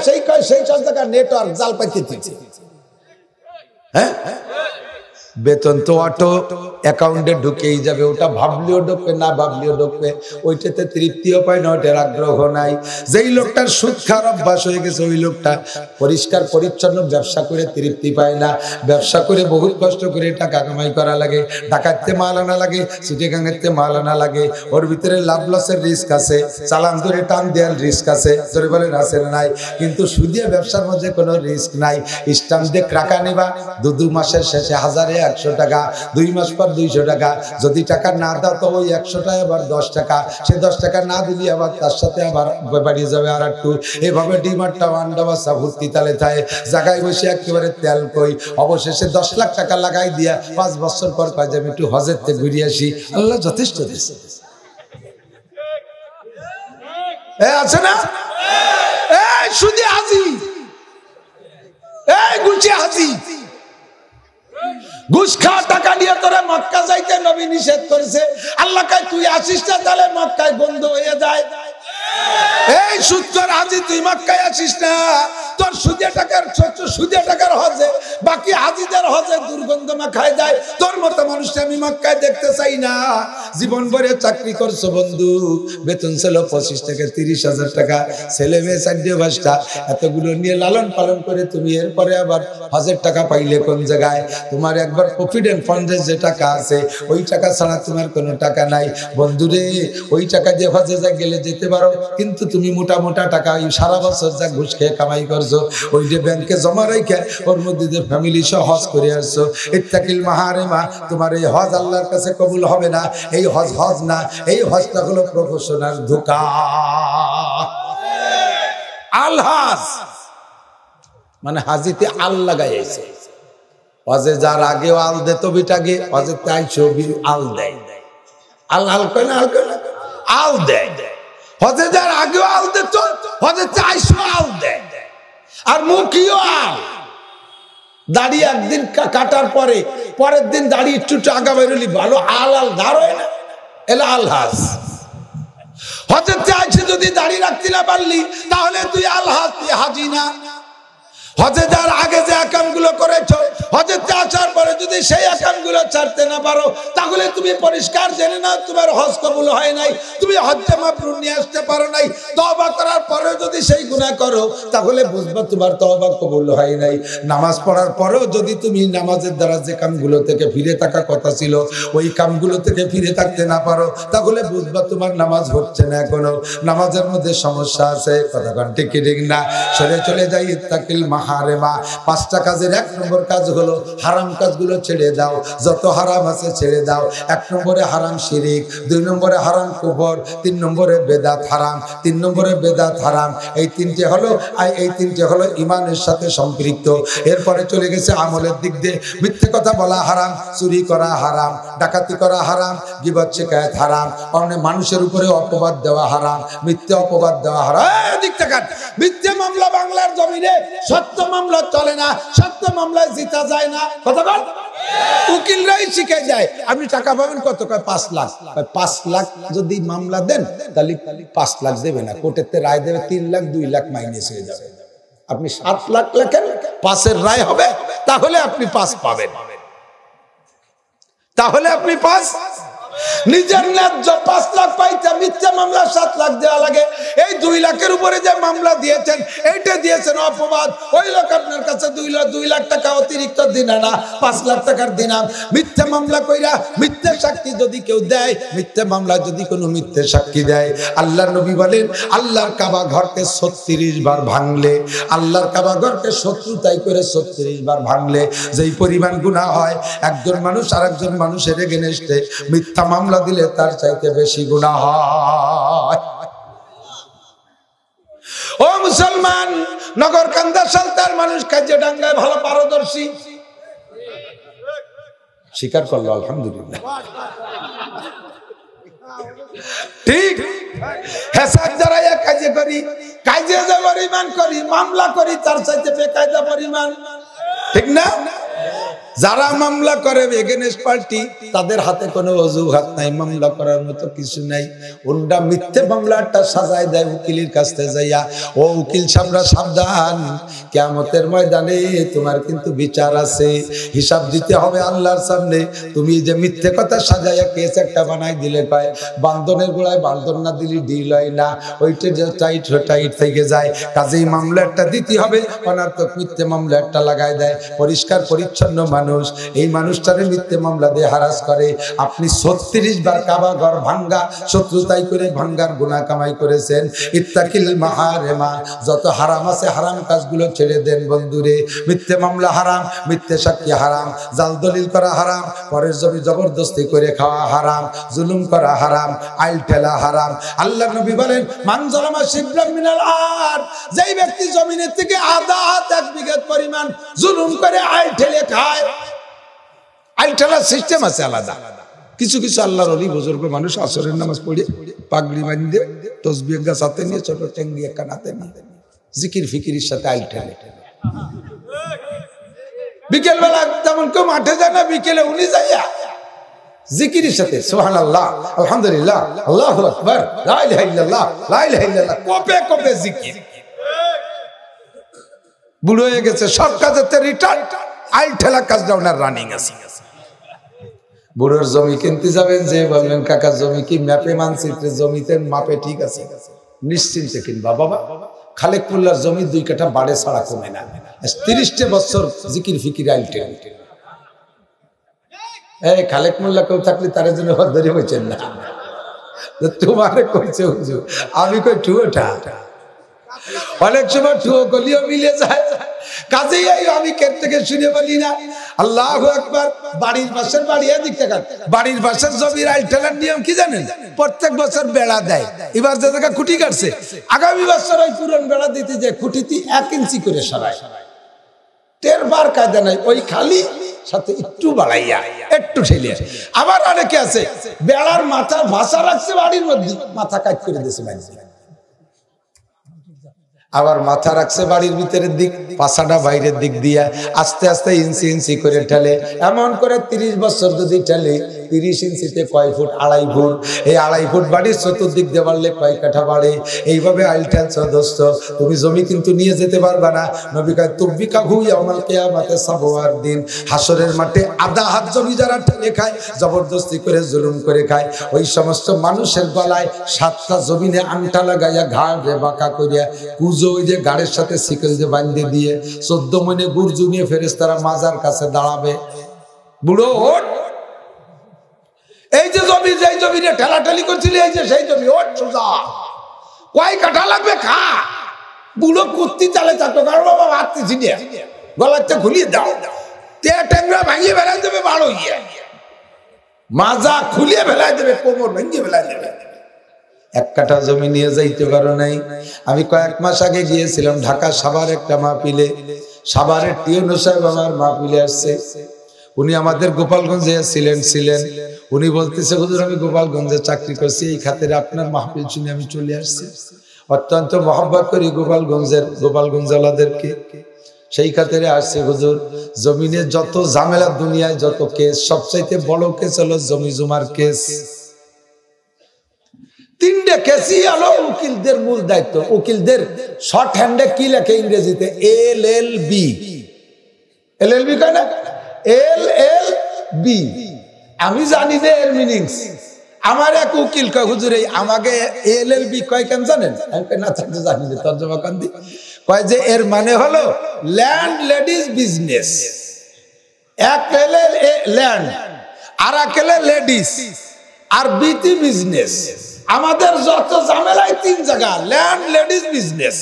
সেই সব জায়গায় নেটওয়ার্ক জাল পাইতে দিচ্ছে। হ্যাঁ, বেতন তো অটো অ্যাকাউন্টে ঢুকেই যাবে, ওটা ভাবলেও ঢুকবে না ভাবলেও ঢুকবে, ওইটাতে তৃপ্তিও পায় না, ওটার আগ্রহ নাই। যেই লোকটার সুদ খাওয়ার অভ্যাস হয়ে গেছে ওই লোকটা পরিষ্কার পরিচ্ছন্ন ব্যবসা করে তৃপ্তি পায় না। ব্যবসা করে বহুত কষ্ট করে টাকা কামাই করা লাগে, ডাকাতে মাল আনা লাগে, সিটিগাঙ্গাতে মাল আনা লাগে, ওর ভিতরে লাভ লসের রিস্ক আছে, চালান ধরে টান দেওয়ার রিস্ক আছে, ধরে বলেন আছে না নাই? কিন্তু সুদিয়া ব্যবসার মধ্যে কোনো রিস্ক নাই। স্টাম্প দিয়ে টাকা নিবা, দু মাসের শেষে 1000-100 টাকা, 2 মাস পর 200 টাকা। যদি টাকা না দাও তো ওই 100টায় আবার 10 টাকা, সে 10 টাকা না দিলি আবার তার সাথে আবার বাড়িয়ে যাবে আর একটু। এভাবে ডিমারটা আন্ডা বাসা ভর্তি তালে থাকে, জায়গায় বসে একেবারে তেল কই। অবশেষে 10 লাখ টাকা লাগাই দিয়া 5 বছর পর কয় যে আমি একটু হজের থেকে ঘুরে আসি। আল্লাহ যথেষ্ট দিচ্ছে, আছে না? এই সুদী হাজি, এই গুছি হাজি, ঘুষ খাওয়া টাকা দিয়ে তোরা মক্কা যাইতে নবী নিষেধ করেছে। আল্লাহ কয় তুই আসিস না, তাহলে মক্কায় বন্ধ হয়ে যায়। এই সুদখোর হাজি, তুই মক্কায় আসিস না, তোর সুদে টাকার হজে বাকি হাজিদের হজে দুর্গন্ধ মাখায় যায়। তোর মতো মানুষটা আমি মক্কায় দেখতে চাই না। জীবন ভরে চাকরি করছো বন্ধু, বেতন ছিল 25 থেকে 30,000 টাকা, ছেলে মেয়ে 4-5টা, এতগুলো নিয়ে লালন পালন করে তুমি এরপরে আবার হজের টাকা পাইলে কোন জায়গায়? তোমার একবার প্রভিডেন্ট ফান্ডের যে টাকা আছে ওই টাকা ছাড়া তোমার কোনো টাকা নাই। বন্ধুরে, ওই টাকা দিয়ে হজে যা গেলে যেতে পারো, কিন্তু তুমি মোটা মোটা টাকা ওই সারা বছর যা ঘুষ খেয়ে কামাই করছো, ওই যে ব্যাংকে জমা রেখে ওর মধ্যে যে ফ্যামিলি সহ হজ করে আসছো, ইত্তাকিল মাহারিমা, তোমার এই হজ আল্লাহর কাছে কবুল হবে না। এই হজ হজ না, এই হজটা হলো প্রফেশনাল ধোঁকা। আল হজ মানে হাজিতে আল লাগাইছে। হজে যার আগে আল দে তবিটাগে, হজে তাই ছবি আল দেয়, আল আল কয় না, আল কয় না, আল দেয়। হজে যার আগে আল দে তো হজে চাইছো আল দেয়। আর মুখিও আল, দাড়ি একদিন কাটার পরে পরের দিন দাড়ি একটু আগা বেরোলি ভালো, আল আল ধার হয় না, এলা আল হাজ। হজে চাইছে যদি দাড়ি রাখতে না পারলি তাহলে তুই আল হাজ, তুই হাজি না। হজে যার আগে যে আকামগুলো করেছো, হজেতে আসার পরে যদি সেই আকামগুলো ছাড়তে না পারো তাহলে তুমি পরিষ্কার জেনে নাও তোমার হজ কবুল হয় নাই, তুমি হজ্জে মাবরুর নিয়ে আসতে পারো নাই। তওবা করার পরেও যদি সেই গুনাহ করো তাহলে বুঝবা তোমার তওবা কবুল হয় নাই। নামাজ পড়ার পরেও যদি তুমি নামাজের দ্বারা যে কামগুলো থেকে ফিরে থাকা কথা ছিল ওই কামগুলো থেকে ফিরে থাকতে না পারো তাহলে বুঝবা তোমার নামাজ হচ্ছে না, এখনো নামাজের মধ্যে সমস্যা আছে। কথা কান ঠিক ঠিক না? সরে চলে যাই ইত্তাকিল মাহারিমা। 5টা কাজের 1 নম্বর কাজ হলো হারাম কাজগুলো ছেড়ে দাও, যত হারাম আছে ছেড়ে দাও। 1 নম্বরে হারাম শিরিক, 2 নম্বরে হারাম কুফর, 3 নম্বরে বেদাত হারাম, 3 নম্বরে বেদাত হারাম। এই তিনটে হলো ইমানের সাথে সম্পৃক্ত। এরপরে চলে গেছে আমলের দিক দিয়ে, মিথ্যে কথা বলা হারাম, চুরি করা হারাম, ডাকাতি করা হারাম, গীবত শিকায়াত হারাম, অন্য মানুষের উপরে অপবাদ দেওয়া হারাম, মিথ্যে অপবাদ দেওয়া হারাম। এদিক থেকে মিথ্যে মামলা বাংলার জমিনে, সত্য মামলা চলে না, সত্য মামলায় জিতা যায় না। কথা বল, উকিলরাই শিখে যায়। আপনি টাকা পাবেন কত? কয় 5 লাখ। 5 লাখ যদি মামলা দেন তাহলে 5 লাখ দেবে না, কোর্টের রায় দেবে 3 লাখ, 2 লাখ মাইনাস হয়ে যাবে। আপনি 7 লাখ লেখেন, পাসের রায় হবে, তাহলে আপনি পাস পাবেন, তাহলে আপনি পাস। নিজের ন্যায্য 5 লাখ পাইতে মিথ্যা মামলা 7 লাখ দেওয়া লাগে। এই 2 লাখের উপরে যে মামলা দিয়েছেন, এইটা দিয়েছেন অপবাদ। ওই লোক আপনার কাছে 2 লাখ টাকা অতিরিক্ত দিনা না, 5 লাখ টাকার দিনাম। মিথ্যা মামলা কইরা মিথ্যা সাক্ষী যদি কেউ দেয়, মিথ্যা মামলা যদি কোনো মিথ্যা সাক্ষী দেয়, আল্লাহর নবী বলেন আল্লাহর কাবা ঘরকে 36 বার ভাঙলে, আল্লাহর কাবা ঘরকে শত্রুতাই করে 36 বার ভাঙলে যেই পরিমাণ গুনাহ হয়, একজন মানুষ আরেকজন মানুষের এগেইনস্টে মিথ্যা মামলা দিলে তার চাইতে বেশি গুনাহ হয়। ও মুসলমান, নগরকান্দা সালতার মানুষ কাজিয়াডাঙ্গায় ভালো পারদর্শী, স্বীকার করলো আলহামদুলিল্লাহ। ঠিক হেসাব দ্বারা কাজে করি, কাজে যে পরিমাণ করি, মামলা করি তার চাইতে বেকায়দা পরিমাণ, ঠিক না? যারা মামলা করে এগেইনস্ট পার্টি, তাদের হাতে কোনো অজুহাত নাই, মামলা করার মতো কিছু নাই। ওরা মিথ্যে মামলাটা সাজায় দেয় উকিলের কাছে যাইয়া। ও উকিল সাহেবরা সাবধান, কিয়ামতের ময়দানে তোমার কিন্তু বিচার আছে, হিসাব দিতে হবে আল্লাহর সামনে। তুমি যে মিথ্যে কথা সাজাইয়া কেস একটা বানাই দিলে, পায় বান্ধনের গোড়ায় বান্ধন না দিলে ডিল হয় না, ওইটা যে টাইট টাইট থেকে যায়। কাজেই মামলা একটা দিতে হবে, অনার্থক মিথ্যে মামলা একটা লাগাই দেয়। পরিষ্কার পরিচ্ছন্ন মানুষ এই মানুষটারে মিথ্যে মামলা দিয়ে হারাস করে। আপনি 36 বার কাবা ঘর ভাঙ্গা শত্রুতাই করে ভাঙ্গার গুনাহ কামাই করেছেন। ইত্তাকিল মাহারেমা, যত হারাম আছে হারাম কাজগুলো ছেড়ে দেন বন্ধুরে। মিথ্যে মামলা হারাম, মিথ্যে সাক্ষী হারাম, জাল দলিল করা হারাম, পরের জমি জবরদস্তি করে খাওয়া হারাম, জুলুম করা হারাম, আইল ঠেলা হারাম। আল্লাহ নবী বলেন মান যালামা শিবরাম মিনাল আরদ, যেই ব্যক্তি জমিনের থেকে আধা হাত 1 বিঘা পরিমাণ জুলুম করে আইল ঠেলে খায়, আইল ঠেলার সিস্টেম আছে আলাদা। কিছু কিছু আল্লাহর ওলি বুজুর্গ মানুষ আসরের নামাজ পড়ে পাগড়ি বাঁধে তসবিহ গাছ হাতে নিয়ে ছোট টেঙ্গি একটা হাতে নিয়ে জিকির ফিকিরের সাথে আইল ঠেলে। বিকেল বেলা তেমন কেউ মাঠে যায় না, বিকেলে উনি যাইয়া জিকিরের সাথে সুবহানাল্লাহ, আলহামদুলিল্লাহ, আল্লাহু আকবার, লা ইলাহা ইল্লাল্লাহ, লা ইলাহা ইল্লাল্লাহ, কোপে কোপে জিকির। বুড়ো হয়ে গেছে, সব কাজেতে রিটার্ন, আইল ঠেলা কাজটা ওনার রানিং আছে। বুড়োর জমি কিনতে যাবেন, যে বলবেন কাকা জমি কি ম্যাপে মানচিত্রে জমিতে মাপে ঠিক আছে, নিশ্চিন্তে কিনবা বাবা। খালেক মোল্লার জমি 2 কাঠা বাড়ে ছাড়া কমে না। 30টা বছর জিকির ফিকির আইল ঠেলা। এই খালেক মোল্লা কেউ থাকলে তার জন্য ধরে হয়েছেন না, তোমারে কইছে হুজুর, আমি কই ঠুয়োটা। অনেক সময় ঠুয়ো গলিও মিলে যায়। কাজেই আমি কেন থেকে শুনে বলি না আল্লাহু আকবার। বাড়ির পাশের বাড়ি এদিক থেকে, বাড়ির পাশের জমির আইল ঠেলার নিয়ম কি জানেন? প্রত্যেক বছর বেড়া দেয়। এবার যে জায়গা খুঁটি কাটছে, আগামী বছর ওই পুরন বেড়া দিতে যায় খুঁটিতে 1 ইঞ্চি করে সরায়। টেরবার কায়দা নাই, ওই খালি সাথে একটু বাড়াইয়া একটু ঠেলিয়া। আবার অনেকে আছে বেড়ার মাথার ভাষা রাখছে বাড়ির মধ্যে, মাথা কাট করে দিয়েছে বাইরে। আবার মাথা রাখছে বাড়ির ভিতরের দিক, পাছাটা বাইরের দিক দিয়া আস্তে আস্তে ইঞ্চি ইঞ্চি করে ঠেলে। এমন করে 30 বছর যদি ঠেলে, 30 ইঞ্চিতে কয় ফুট? 2.5 ফুট। এই 2.5 ফুট বাড়ির চতুর্দিক দিয়ে বাড়লে কয় কাঠা বাড়ে? এইভাবে আইল ঠেলছ দোস্ত, তুমি জমি কিন্তু নিয়ে যেতে পারবা না। নবী কয় তুবিকা হু ইয়াউমাল কিয়ামাতে সাবওয়ার দিন, হাসরের মাঠে আধা হাত জমি যারা ঠেলে খায়, জবরদস্তি করে জুলুম করে খায়, ওই সমস্ত মানুষের গলায় 7টা জমিনে আংটা লাগাইয়া ঘাড়ে বাঁকা করিয়া ওই যে গাড়ির সাথে সিকেল যে বাঁধে দিয়ে 14 মহিনে গুরজু নিয়ে ফেরেশতারা মাজার কাছে দাঁড়াবে। বুড়ো ওঠ, এই যে জমি, যেই জমি নিয়ে ঠেলাঠেলি করছিলি, এই যে সেই জমি, ওঠ সোজা, কয় কাঠা লাগবে খা। বুড়ো কুত্তি চালে চাটো কারো বাবা ভাবতেছি নিয়ে গলাতে খুলিয়ে দাও, তে ট্যাংরা ভাঙিয়ে বেড়াই দেবে, বাড়ো গিয়ে মাজা খুলিয়ে বেড়াই দেবে, কোমর ভেঙে বেড়াই দেবে। 1 কাঠা জমি নিয়ে যাইতে পারো নাই। আমি কয়েক মাস আগে গিয়েছিলাম ঢাকা সাভার একটা মাহফিলে। সাভারের টিউনো সাহেব আমার মাহফিলে আসছে। উনি আমাদের গোপালগঞ্জে ছিলেন। উনি বলতেছে হুজুর আমি গোপালগঞ্জে চাকরি করছি, এই খাতিরে আপনার মাহফিল শুনে আমি চলে আসছি। অত্যন্ত মহব্বত করি গোপালগঞ্জওয়ালাদেরকে, সেই খাতিরে আসছে হুজুর। জমিনে যত ঝামেলা, দুনিয়ায় যত কেস, সবচাইতে বড় কেস হলো জমি জমার কেস। 3টে কেসই হলো উকিলদের মূল দায়িত্ব। উকিলদের শর্ট হ্যান্ডে কি লেখে ইংরেজিতে? LLB, LLB কয় না, LLB। আমি জানি যে এর মিনিংস। আমার এক উকিল কয় হুজুর এই আমাকে LLB কয় কেন জানেন? আমি কই না থাকতে জানি না, তর্জমা করেন দি। কয় যে এর মানে হলো ল্যান্ড লেডিজ বিজনেস। এক এলে ল্যান্ড, আর এক এলে লেডিস, আর বিটি বিজনেস। আমাদের যত ঝামেলায় তিন জায়গা, ল্যান্ড লেডিজ বিজনেস।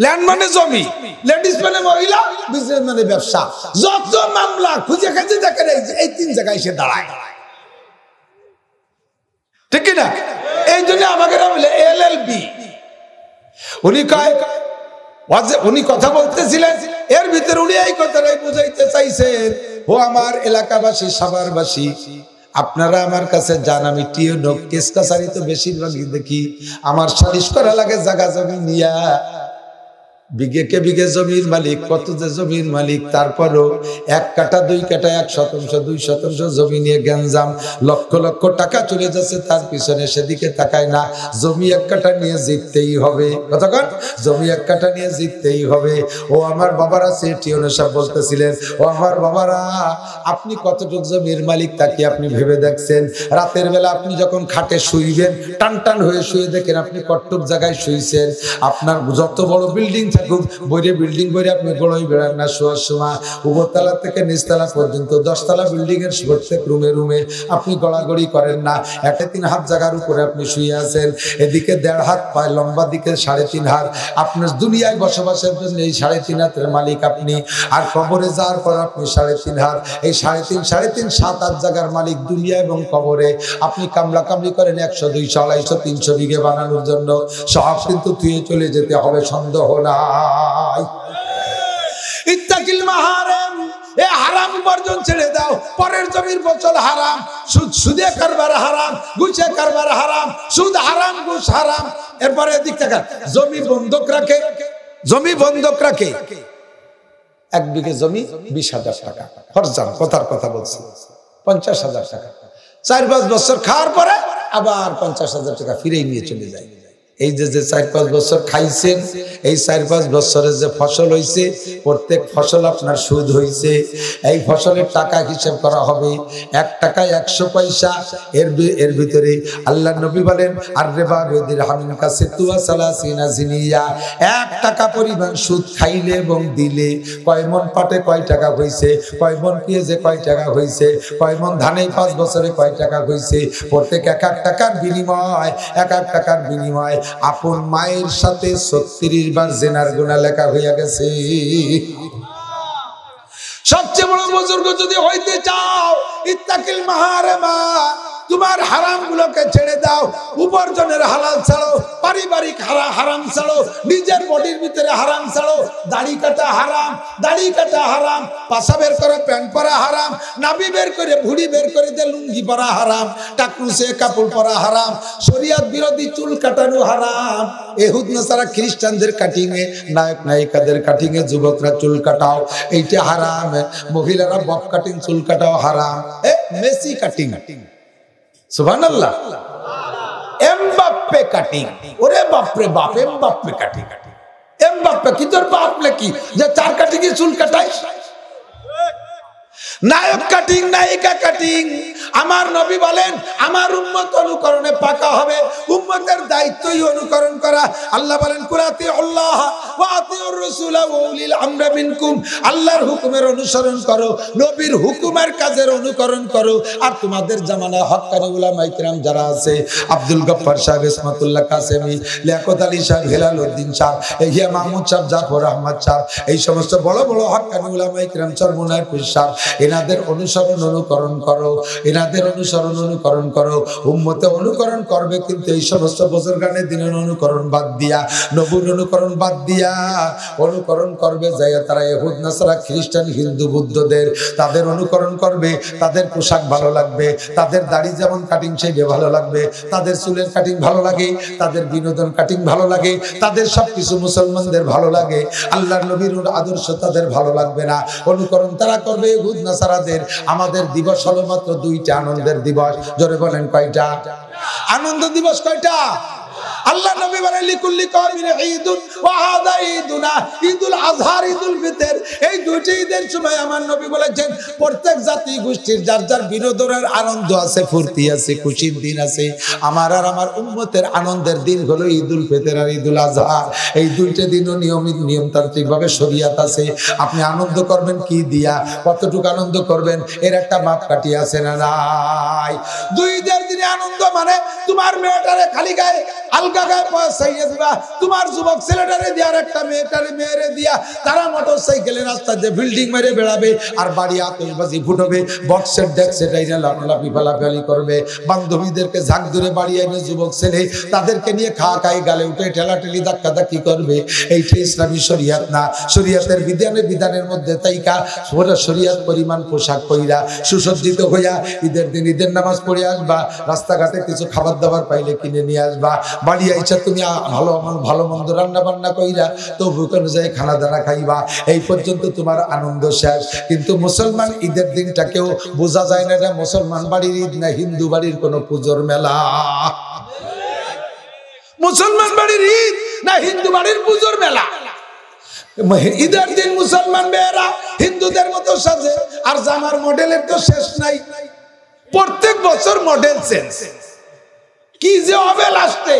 ল্যান্ড মানে জমি, লেডিস মানে মহিলা, বিজনেস মানে ব্যবসা। যত মামলা খুঁজে খুঁজে দেখেন এই তিন জায়গায় এসে দাঁড়ায়, ঠিক না? এই জন্য আমাকে বলে LLB। উনি কথা বলতেছিলেন, এর ভিতরে উনি এই কথাটাই বুঝাইতে চাইছেন, ও আমার এলাকাবাসী, সাভারবাসী, আপনারা আমার কাছে যান, আমি টিও নোক কেস কাছারি তো বেশিরভাগই দেখি আমার সালিশ করা লাগে জায়গা জমি নিয়া। বিঘে কে বিঘে জমির মালিক, কত যে জমির মালিক, তারপরও 1 কাঠা 2 কাঠা 1 শতাংশ 2 শতাংশ জমি নিয়ে গ্যাঞ্জাম, লক্ষ লক্ষ টাকা চলে যাচ্ছে তার পিছনে, সেদিকে তাকায় না। জমি 1 কাঠা নিয়ে জিততেই হবে, কতক্ষণ জমি 1 কাঠা নিয়ে জিততেই হবে। ও আমার বাবারা, সেটিওনে সাহেব বলতেছিলেন, ও আমার বাবারা, আপনি কতটুক জমির মালিক তাকে আপনি ভেবে দেখছেন? রাতের বেলা আপনি যখন খাটে শুইবেন, টান টান হয়ে শুয়ে দেখেন আপনি কতটুক জায়গায় শুইছেন। আপনার যত বড় বিল্ডিং থাকুক, বইরে বিল্ডিং বইরে আপনি গড়ই বেড়ান না শোয়ার সময়। উপরতলা থেকে নিচতলা পর্যন্ত 10 তলা বিল্ডিং এর প্রত্যেক রুমে রুমে আপনি গড়াগড়ি করেন না। 1.5 হাত জায়গার উপরে আপনি শুয়ে আছেন, এদিকে 1.5 হাত পায় লম্বা, দিকে 3.5 হাত। আপনার দুনিয়ায় বসবাসের জন্য এই 3.5 হাতের মালিক আপনি, আর কবরে যাওয়ার পর আপনি 3.5 হাত, এই 3.5 7 হাত জায়গার মালিক দুনিয়া এবং কবরে। আপনি কামলা কামলি করেন 100 200 250 300 বিঘে বানানোর জন্য, সব কিন্তু ধুয়ে চলে যেতে হবে, সন্দেহ নাই। ইত্তাকিল মাহারাম, এ হারাম বর্জন ছেড়ে দাও। পরের জমির ফসল হারাম, সুদে কারবার হারাম, ঘুষে কারবার হারাম, সুদ হারাম, ঘুষ হারাম। এরপরে এদিক থেকে জমি বন্ধক রাখে, জমি বন্ধক রাখে। 1 বিঘে জমি 20,000 টাকা খরচান, কথার কথা বলছি, 50,000 টাকা। 4-5 বছর খাওয়ার পরে আবার 50,000 টাকা ফিরেই নিয়ে চলে যায়। এই যে 4-5 বছর খাইছেন, এই 4-5 বছরে যে ফসল হয়েছে, প্রত্যেক ফসল আপনার সুদ হয়েছে। এই ফসলের টাকা হিসেব করা হবে, 1 টাকা 100 পয়সা। এর ভিতরে আল্লাহ নবী বলেন, আর রেবা বেদির হামিন কাছে তুয়া সালাসিনা জিনিয়া, 1 টাকা পরিমাণ সুদ খাইলে এবং দিলে কয় মন পাটে কয় টাকা হয়েছে, কয় মন পেঁয়াজে কয় টাকা হয়েছে, কয় মন ধানে 5 বছরে কয় টাকা হয়েছে। প্রত্যেক 1 টাকার বিনিময়, 1 টাকার বিনিময় আপন মায়ের সাথে 36 বার জেনার গুনাহ লেখা হইয়া গেছে। সবচেয়ে বড় বুজুর্গ যদি হইতে চাও, ইত্তাকিল মাহারামা, তোমার হারাম গুলোকে ছেড়ে দাও। উপার্জনের হালাল ছাড়ো, পারিবারিক হারাম ছাড়ো, নিজের বডির ভিতরে হারাম ছাড়ো। দাড়ি কাটা হারাম, দাড়ি কাটা হারাম, পাশা বের করে প্যান্ট পরা হারাম, নাভি বের করে ভুড়ি বের করে দিয়ে লুঙ্গি পরা হারাম, টাকলুসে কাপড় পরা হারাম, শরিয়ত বিরোধী চুল কাটানো হারাম। ইহুদ নাসারা খ্রিস্টানদের কাটিং এ, নায়ক নায়িকাদের কাটিং এ যুবকরা চুল কাটাও, এইটা হারাম। মহিলারা বব কাটিং চুল কাটাও হারাম। মেসি কাটিং, সুবহানাল্লাহ, এমবাপ্পে কাটিং, ওরে বাপরে বাপ, এমবাপ্পে কাটিং। এমবাপ্পে কি তোর বাপ নাকি যে 4 কাটিং এ চুল কাটাইস? নায়ক কাটিং, নায়িকা কাটিং। আমার নবী বলেন, আমার উম্মত অনুকরণে পাকা হবে। উম্মতের দায়িত্বই অনুকরণ করা। আল্লাহ বলেন, কুরাতি আল্লাহ ওয়া আতিউর রাসূল ওয়া উলিল আমরি মিনকুম, আল্লাহর হুকুমের অনুসরণ করো, নবীর হুকুমের কাজের অনুকরণ করো। আর তোমাদের জামানায় হক্কানি উলামায়ে কিরাম যারা আছে, আব্দুল গফফার সাহেব, ইসমাতুল্লাহ কাসেমি, লিয়াকত আলী সাহেব, হেলাল উদ্দিন সাহেব, ইহিয়া মাহমুদ সাহেব, জাফর আহমদ সাহেব, এই সমস্ত বড় বড় হক্কানি উলামায়ে কিরাম, চরমুনার পীর সাহেব, এনাদের অনুসরণ অনুকরণ করো, এনাদের অনুসরণ অনুকরণ করো। উম্মতে অনুকরণ করবে, কিন্তু এই সমস্ত বুজুর্গানের দিনের অনুকরণ বাদ দিয়া, নবীর অনুকরণ বাদ দিয়া অনুকরণ করবে যাইয়া তারা ইহুদ নাসারা খ্রিস্টান হিন্দু বুদ্ধদের, তাদের অনুকরণ করবে। তাদের পোশাক ভালো লাগবে, তাদের দাড়ি যেমন কাটিং সেইভাবে ভালো লাগবে, তাদের চুলের কাটিং ভালো লাগে, তাদের বিনোদন কাটিং ভালো লাগে, তাদের সবকিছু মুসলমানদের ভালো লাগে। আল্লাহর নবীর আদর্শ তাদের ভালো লাগবে না। অনুকরণ তারা করবে ইহুদ নাসারাদের। আমাদের দিবস হলো মাত্র 2টা আনন্দের দিবস। জোরে বলেন কয়টা? আনন্দ দিবস কয়টা? আল্লাহ নবী বলেন লিকুল্লি কওমিন ঈদুন ওয়া হাদা ঈদুনা, ঈদুল আযহার ঈদুল ফিতর, এই দুইটি ঈদের সময় আমার নবী বলেছেন প্রত্যেক জাতি গোষ্ঠীর যার যার বিনোদনের আনন্দ আছে, ফুর্তি আছে, খুশির দিন আছে। আমার আর আমার উম্মতের আনন্দের দিন হলো ঈদুল ফিতর আর ঈদুল আযহা। এই দুইটা দিনও নিয়মতান্ত্রিক ভাবে শরীয়ত আছে। আপনি আনন্দ করবেন কি দিয়া, কতটুকু আনন্দ করবেন এর একটা মাপকাঠি আছে না নাই? দুই ঈদের দিনে আনন্দ মানে তোমার মেয়েটারে খালি গায়ে আলগা গায়ে পয়সাইয়ে দিবা, তোমার যুবক ছেলেটারে দিয়া আর একটা মেয়েরে দিয়া তারা মোটরসাইকেলে রাস্তা দিয়ে বিল্ডিং মেরে বেড়াবে আর বাড়ি আতশবাজি ফুটবে, বক্সের ডেক সেটাই না লাফালাফি ফালাফালি করবে, বান্ধবীদেরকে ঝাঁক ধরে বাড়ি এনে যুবক ছেলে তাদেরকে নিয়ে খাওয়া খাই গালে উঠে ঠেলাঠেলি ধাক্কাধাক্কি করবে। এইটা ইসলামী শরীয়ত না। শরীয়তের বিধানের মধ্যে তাইকা শরীয়ত পরিমাণ পোশাক পইরা সুসজ্জিত হইয়া ঈদের দিন ঈদের নামাজ পড়ে আসবা, রাস্তাঘাটে কিছু খাবার দাবার পাইলে কিনে নিয়ে আসবা, বাড়ি আইসা তুমি ভালো মন্দ রান্না বান্না কইরা তো ভুক অনুযায়ী খানা দানা খাইবা। এই পর্যন্ত তোমার আনন্দ শেষ। কিন্তু মুসলমান ঈদের দিনটাকেও বোঝা যায় না এটা মুসলমান বাড়ির ঈদ না হিন্দু বাড়ির কোন পুজোর মেলা। মুসলমান বাড়ির ঈদ না হিন্দু বাড়ির পুজোর মেলা। ঈদের দিন মুসলমান মেয়েরা হিন্দুদের মতো সাজে আর জামার মডেলের তো শেষ নাই, প্রত্যেক বছর মডেল চেঞ্জ। কি যে হবে লাস্টে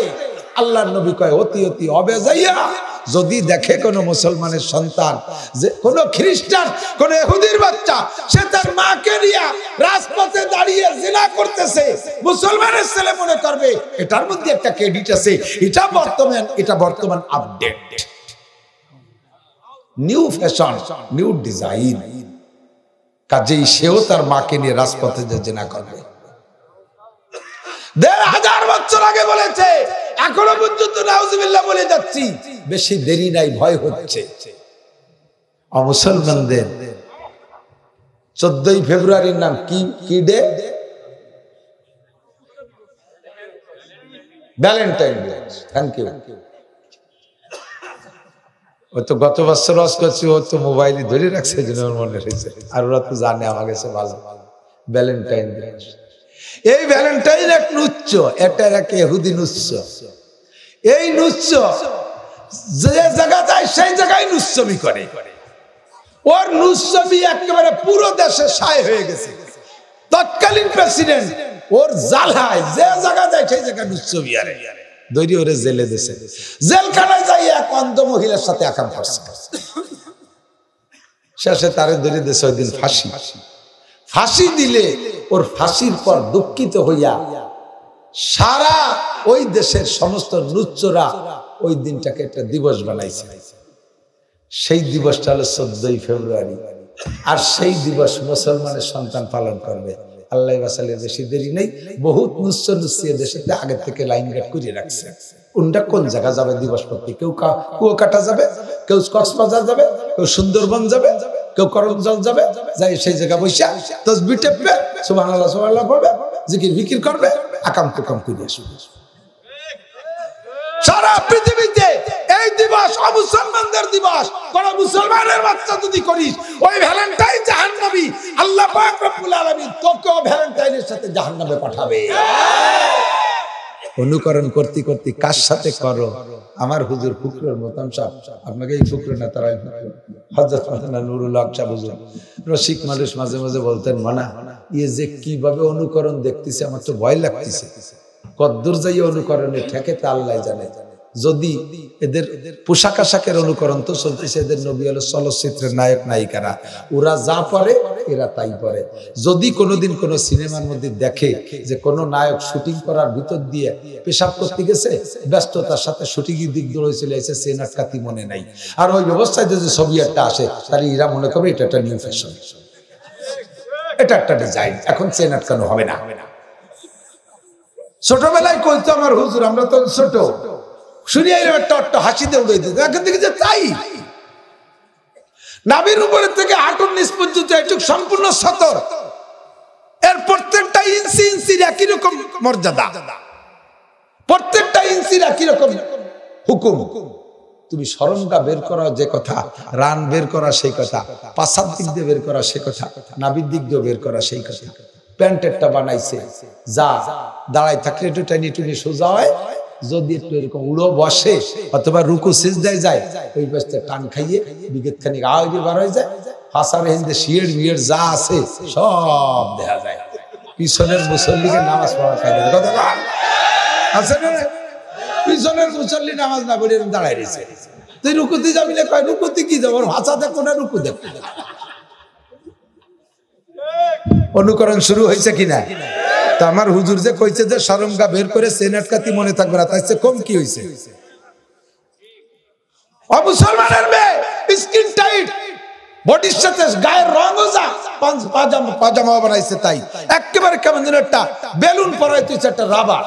আল্লাহর নবী কয় অতি অতি হবে যাইয়া যদি দেখে কোন মুসলমানের সন্তান যে কোন খ্রিস্টান কোন ইহুদির বাচ্চা সে তার মাকে নিয়ে রাজপথে দাঁড়িয়ে জিনা করতেছে, মুসলমানের ছেলে মনে করবে এটার মধ্যে একটা ক্রেডিট আছে, এটা বর্তমান update, new fashion, new design. কাজেই সেও তার মাকে নিয়ে রাজপথে জিনা করবে। ১,৫০০ বছর আগে বলেছে, এখনো পর্যন্ত নাউজুবিল্লাহ বলে যাচ্ছি, বেশি দেরি নাই, ভয় হচ্ছে। মুসলমানদের 14ই ফেব্রুয়ারির নাম কি day? Valentine day. Thank you. ও তো গত বছর রস করছি, ও তো মোবাইলে ধরে রাখছে, মনে রয়েছে, আর ওরা তো জানে আমার কাছে ভালো। ভ্যালেন্টাইন ডে, এই ভ্যালেন্টাইন এক নুচ্ছ, এটা এক ইহুদি নুচ্ছ। এই নুচ্ছ যে জায়গা যায় সেই জায়গায় নুচ্ছবি করে। ওর নুচ্ছবি একেবারে পুরো দেশে ছায় হয়ে গেছে। তৎকালীন প্রেসিডেন্ট ওর জ্বালায় যে জায়গা যায় সেই জায়গায় নুচ্ছবি আরে দৈরি ওরে জেলে দিয়েছে। জেলখানায় যাই এক অন্ধ মহিলার সাথে একাম করছে, শেষে তারে ধরে দিয়েছে ওই দিন ফাঁসি। ফাঁসি দিলে ওর ফাঁসির পর দুঃখিত হইয়া সারা ওই দেশের সমস্ত নুচ্চরা ওই দিনটাকে একটা দিবস বানাইছে। সেই দিবসটা হলো 14ই ফেব্রুয়ারি। আর সেই দিবস মুসলমানের সন্তান পালন করবে। আল্লাহ বাসালের বেশি দেরি নেই, বহুত নুচ্ছিয়ে দেশের আগে থেকে লাইন গার্ড করিয়ে রাখছে। কোনটা কোন জায়গা যাবে দিবস প্রতি, কেউ কুয়াকাটা যাবে, কেউ কক্সবাজার যাবে, কেউ সুন্দরবন যাবে, কেউ করমজল যাবে, যাই সেই জায়গা বসে তাসবিহ টেপবে, সুবহানাল্লাহ সুবহানাল্লাহ পড়বে, জিকির বিকির করবে, আকাম কুকাম করে আসবে। সারা পৃথিবীতে এই দিবস মুসলমানদের দিবস। কোন মুসলমানের বাচ্চা যদি করিস ওই ভ্যালেন্টাইন জাহান্নামী, আল্লাহ পাক রব্বুল আলামিন তোকে ভ্যালেন্টাইনের সাথে জাহান্নামে পাঠাবে। অনুকরণ করতে করতে কার সাথে করো? আমার হুজুর ফুকরের মতন সাহেব, আপনাকে এই ফুকরে না তারা হযরত মাওলানা নুরুল হক সাহেব হুজুর রসিক মানুষ মাঝে মাঝে বলতেন, মানা ইয়ে যে কিভাবে অনুকরণ দেখতেছে আমার তো ভয় লাগতেছে, কদ্দুর যাইয়ে অনুকরণে ঠেকে তা আল্লাহ জানে। যদি এদের পোশাক আশাকের অনুকরণ তো চলতেছে, এদের নবী হলো চলচ্চিত্রের নায়ক নায়িকারা, ওরা যা পরে এরা তাই পরে। যদি কোনোদিন কোনো সিনেমার মধ্যে দেখে যে কোনো নায়ক শুটিং করার ভিতর দিয়ে পেশাব করতে গেছে, ব্যস্ততার সাথে শুটিং দিক দিয়ে চলে এসে চেন আটকাতি মনে নাই, আর ওই ব্যবস্থায় যদি ছবি একটা আসে তাহলে এরা মনে করবে এটা একটা নিউ ফ্যাশন, এটা একটা ডিজাইন, এখন চেন আটকানো হবে না। ছোটবেলায় কইতো আমার হুজুর, আমরা তো ছোট, শুনিয়ে একটা হাসিতে উড়ে দিত, এখন থেকে যে তাই নাভির উপরের থেকে হাঁটুর নিচ পর্যন্ত এটুক সম্পূর্ণ সতর, এর প্রত্যেকটা ইঞ্চি ইঞ্চির একই রকম মর্যাদা, প্রত্যেকটা ইঞ্চির একই রকম হুকুম। তুমি শরমটা বের করা যে কথা, রান বের করা সেই কথা, পাছার দিক দিয়ে বের করা সেই কথা, নাভির দিক দিয়ে বের করা সেই কথা। প্যান্টেরটা বানাইছে যা দাঁড়ায় থাকলে একটু টাইনি টুনি সোজা হয়, যদি একটু এরকম উড়ো বসে অথবা রুকু সিজদায় যায়, ওই পাশে টান খাইয়ে বিগত খানিক আগে বার হয়ে যায়, হাসার হিন্দে শিয়ের বিয়ের যা আছে সব দেখা যায়। পিছনের মুসল্লিকে নামাজ পড়া খাইয়ে কথা আছে না, পিছনের মুসল্লি নামাজ না পড়ে দাঁড়ায় রয়েছে, তুই রুকুতি যাবি না, কয় রুকুতি কি যাবো, ভাষা দেখো না রুকু দেখো। অনুকরণ শুরু হয়েছে কিনা? তা আমার হুজুর যে কইছে যে শরমগা বের করে সেনাটকাতি মনে থাকবে না, তাই কম কি হয়েছে? মুসলমানের মেয়ে স্কিন টাইট, বডির সাথে গায়ের রঙও যা, পাজামা বানাইছে তাই একেবারে কেমন যেন একটা বেলুন পরাইতে একটা রাবার,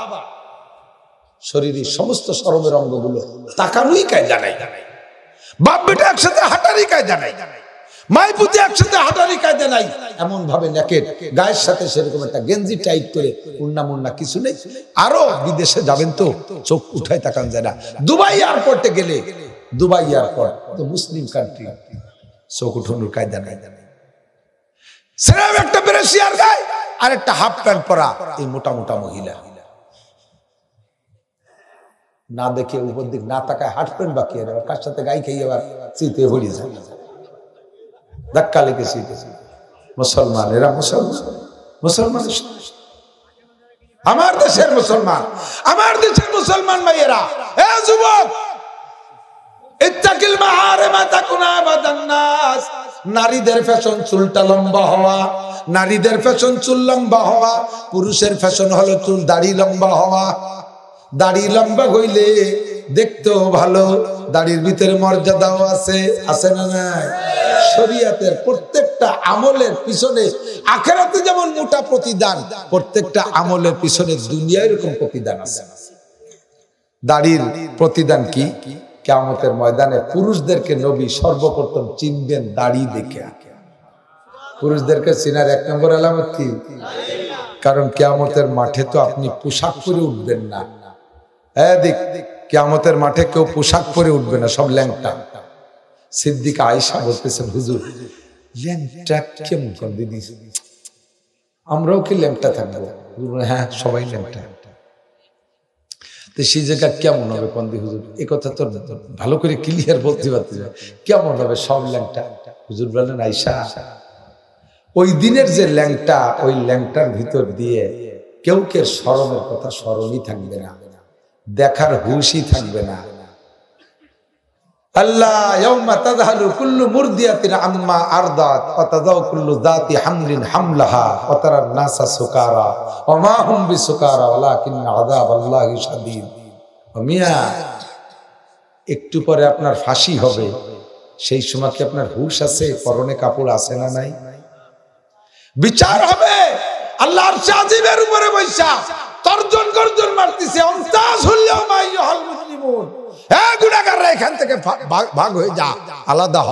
শরীরের সমস্ত শরমের অঙ্গগুলো তাকানোই কায়দা নাই, বাপ বেটা একসাথে হাঁটারই কায়দা নাই, মাই পুতি একসাথে হাঁটারই কায়দা নাই, এমন ভাবে নেকেট, গায়ের সাথে সেরকম একটা গেঞ্জি টাইট করে, উন্না মুন্না কিছু নেই। আরো বিদেশে যাবেন তো চোখ উঠায় তাকান যায় না। দুবাই এয়ারপোর্টে গেলে, দুবাই এয়ারপোর্ট তো মুসলিম কান্ট্রি, চোখ উঠানোর কায়দা নাই। সেরকম একটা ব্রেসিয়ার গায়ে আর একটা হাফ প্যান্ট পরা এই মোটা মোটা মহিলা, না দেখে উপর দিক না তাকায় হাঁটবেন বাকি, কার সাথে গাই খাইয়ে আবার চিতে ভরি যায়, ধাক্কা লেগে চিতে। মুসলমান, এরা মুসলমান, মুসলমান আমার দেশের মুসলমান, আমার দেশের মুসলমান ভাইয়েরা, এ যুবক, ইত্তাকিল মাহারিমা তাকুনা আবাদান নাস। নারীদের ফ্যাশন চুলটা লম্বা হওয়া, নারীদের ফ্যাশন চুল লম্বা হওয়া, পুরুষের ফ্যাশন হলো চুল দাড়ি লম্বা হওয়া। দাড়ি লম্বা হইলে দেখতেও ভালো, দাড়ির ভিতরে মর্যাদাও আছে, আছে না নাই? শরীয়তের প্রত্যেকটা আমলের পিছনে আখিরাতে যেমন মোটা প্রতিদান, প্রত্যেকটা আমলের পিছনে দুনিয়ায় এরকম প্রতিদান আছে। দাড়ির প্রতিদান কি? কিয়ামতের ময়দানে পুরুষদেরকে নবী সর্বপ্রথম চিনবেন দাড়ি দেখে। পুরুষদেরকে চিনার এক নম্বর আলামত কি? কারণ কিয়ামতের মাঠে তো আপনি পোশাক পরে উঠবেন না, দেখ কিয়ামতের মাঠে কেউ পোশাক পরে উঠবে না, সব ল্যাংটা। সিদ্দিকা আয়েশা বলতেছেন, হুজুর ল্যাংটা কেমন করে দিদি, আমরাও কি ল্যাংটা থাকবো? হ্যাঁ, সবাই ল্যাংটা। তো সেই জায়গা কেমন হবে কন্দি হুজুর? এই কথা তো ভালো করে ক্লিয়ার বলতে পারতে, কেমন হবে? সব ল্যাংটা। হুজুর বললেন, আয়েশা ওই দিনের যে ল্যাংটা, ওই ল্যাংটার ভিতর দিয়ে কেউ কেউ শরমের কথা স্মরণই থাকবে না, দেখার হুশই থাকবে না। আল্লাহ ইয়াউমা তাযহালু কুল্লু মুরদিয়াতিন আম্মা আরদাত ওয়া তাযাউ কুল্লু যাতি হামলিন হামলাহা ওয়া তারান নাসা সুকারা ওয়া মা হুম বিসুকারা ওয়ালাকিন আযাবাল্লাহি শাদীদ। মিয়া, একটু পরে আপনার ফাঁসি হবে, সেই সময় কি আপনার হুশ আছে? পরনে কাপড় আছে না নাই? বিচার হবে, আল্লাহ আরশে আজিমের উপরে বৈশা তর্জন গর্জন মারতেছে, আমতাজুল ইয়াউমা আইয়ুহাল মুজলিমুন, হে গুনাহগাররা এখান থেকে ভাগ হয়ে যা, আলাদা হ।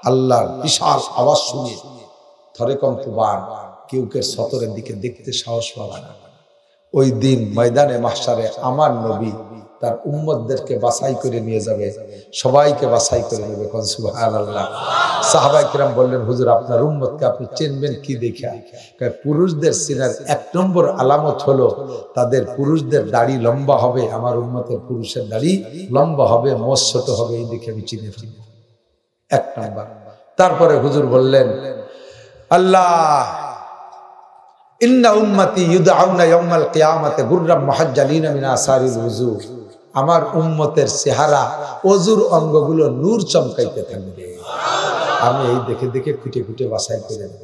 আল্লাহর বিশাল আওয়াজ শুনে থরে কম্পমান, কেউ কেউ সতরের দিকে দেখতে সাহস পাবে না। ওই দিন ময়দানে মাহশারে আমার নবী তার উম্মতদেরকে বাছাই করে নিয়ে যাবে, সবাইকে বাছাই করে নেবে। সুবহানাল্লাহ। সাহাবায়ে কিরাম বললেন, হুজুর আপনার উম্মতকে আপনি চিনবেন কি দেখা? পুরুষদের চিনার এক নম্বর আলামত হলো তাদের পুরুষদের দাড়ি লম্বা হবে, আমার উম্মতের পুরুষের দাড়ি লম্বা হবে, মোচ ছোট হবে, এই দেখে আমি চিনে ফেলব, এক নম্বর। তারপরে হুজুর বললেন, আল্লাহ ইন্না উম্মতি ইউদআউনা ইয়াউমাল কিয়ামাতি গুররাম মুহাজ্জালিনা মিন আসারিল ওযু। আমার উম্মতের চেহারা, ওযুর অঙ্গগুলো নূর চমকাইতে থাকবে। আমি এই দেখে দেখে খুঁটে খুঁটে বাছাই করে নেব।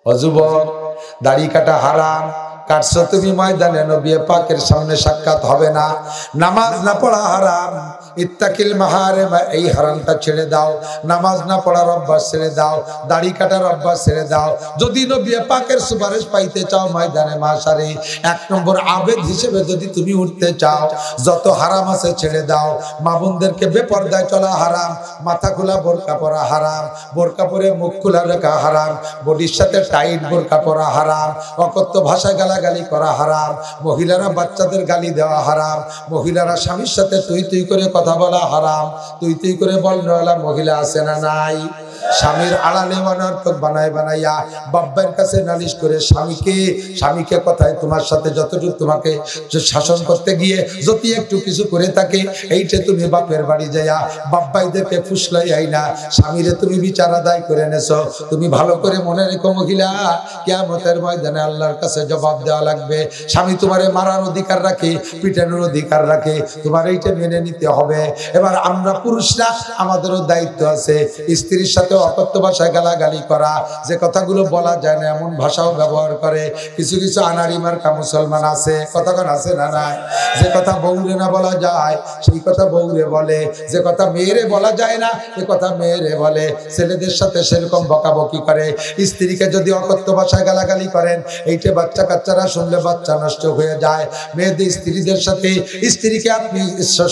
ও যুবক, দাড়ি কাটা হারাম, কাটছো তুমি ময়দানে, নবী পাকের সামনে সাক্ষাৎ হবে না। নামাজ না পড়া হারাম, ইত্তাকিল মাহারিমা, এই হারামটা ছেড়ে দাও। নামাজ না পড়ার অভ্যাস ছেড়ে দাও, দাড়ি কাটার অভ্যাস ছেড়ে দাও। যদি নবী পাকের সুপারিশ পাইতে চাও ময়দানে মাশারে, এক নম্বর আবেদ হিসেবে যদি তুমি উঠতে চাও, যত হারাম আছে ছেড়ে দাও। মা বোনদেরকে বেপরদায় চলা হারাম, মাথা খোলা বোরকা পরা হারাম, বোরকা পরে মুখ খোলা রাখা হারাম, বডির সাথে টাইট বোরকা পরা হারাম, অকথ্য ভাষায় গালাগালি করা হারাম, মহিলারা বাচ্চাদের গালি দেওয়া হারাম, মহিলারা স্বামীর সাথে তুই তুই করে কথা বলা হারাম। তুই তুই করে বলনেওয়ালা মহিলা আছে না নাই? স্বামীর আড়ালে অনর্থক বানায় বানাইয়া বাব্বার কাছে নালিশ করে স্বামীকে কথায় তোমার সাথে যতটুকু তোমাকে শাসন করতে গিয়ে যদি একটু কিছু করে থাকে, এইটা তুমি বাপের বাড়ি যাইয়া বাব্বাইদেরকে ফুসলাই আইনা স্বামীরে তুমি বিচার আদায় করে নেছো। তুমি ভালো করে মনে রেখো মহিলা, কিয়ামতের ময়দানে আল্লাহর কাছে জবাব দেওয়া লাগবে। স্বামী তোমারে মারার অধিকার রাখে, পিটানোর অধিকার রাখে, তোমার এইটা মেনে নিতে হবে। এবার আমরা পুরুষরা আমাদেরও দায়িত্ব আছে, স্ত্রীর সাথে অকথ্য ভাষায় গালাগালি করা, যে কথাগুলো বলা যায় না এমন ভাষাও ব্যবহার করে। কিছু কিছু আনাড়ি মার্কা মুসলমান আছে, কথাক্ষণ আছে না নাই, যে কথা বউরে না বলা যায় সেই কথা বউরে বলে, যে কথা মেয়েরে বলা যায় না সে কথা মেয়েরে বলে। ছেলেদের সাথে সেরকম বকাবকি করে। স্ত্রীকে যদি অকথ্য ভাষায় গালাগালি করেন, এইটা বাচ্চা কাচ্চারা শুনলে বাচ্চা নষ্ট হয়ে যায়। মেয়েদের স্ত্রীদের সাথে, স্ত্রীকে আপনি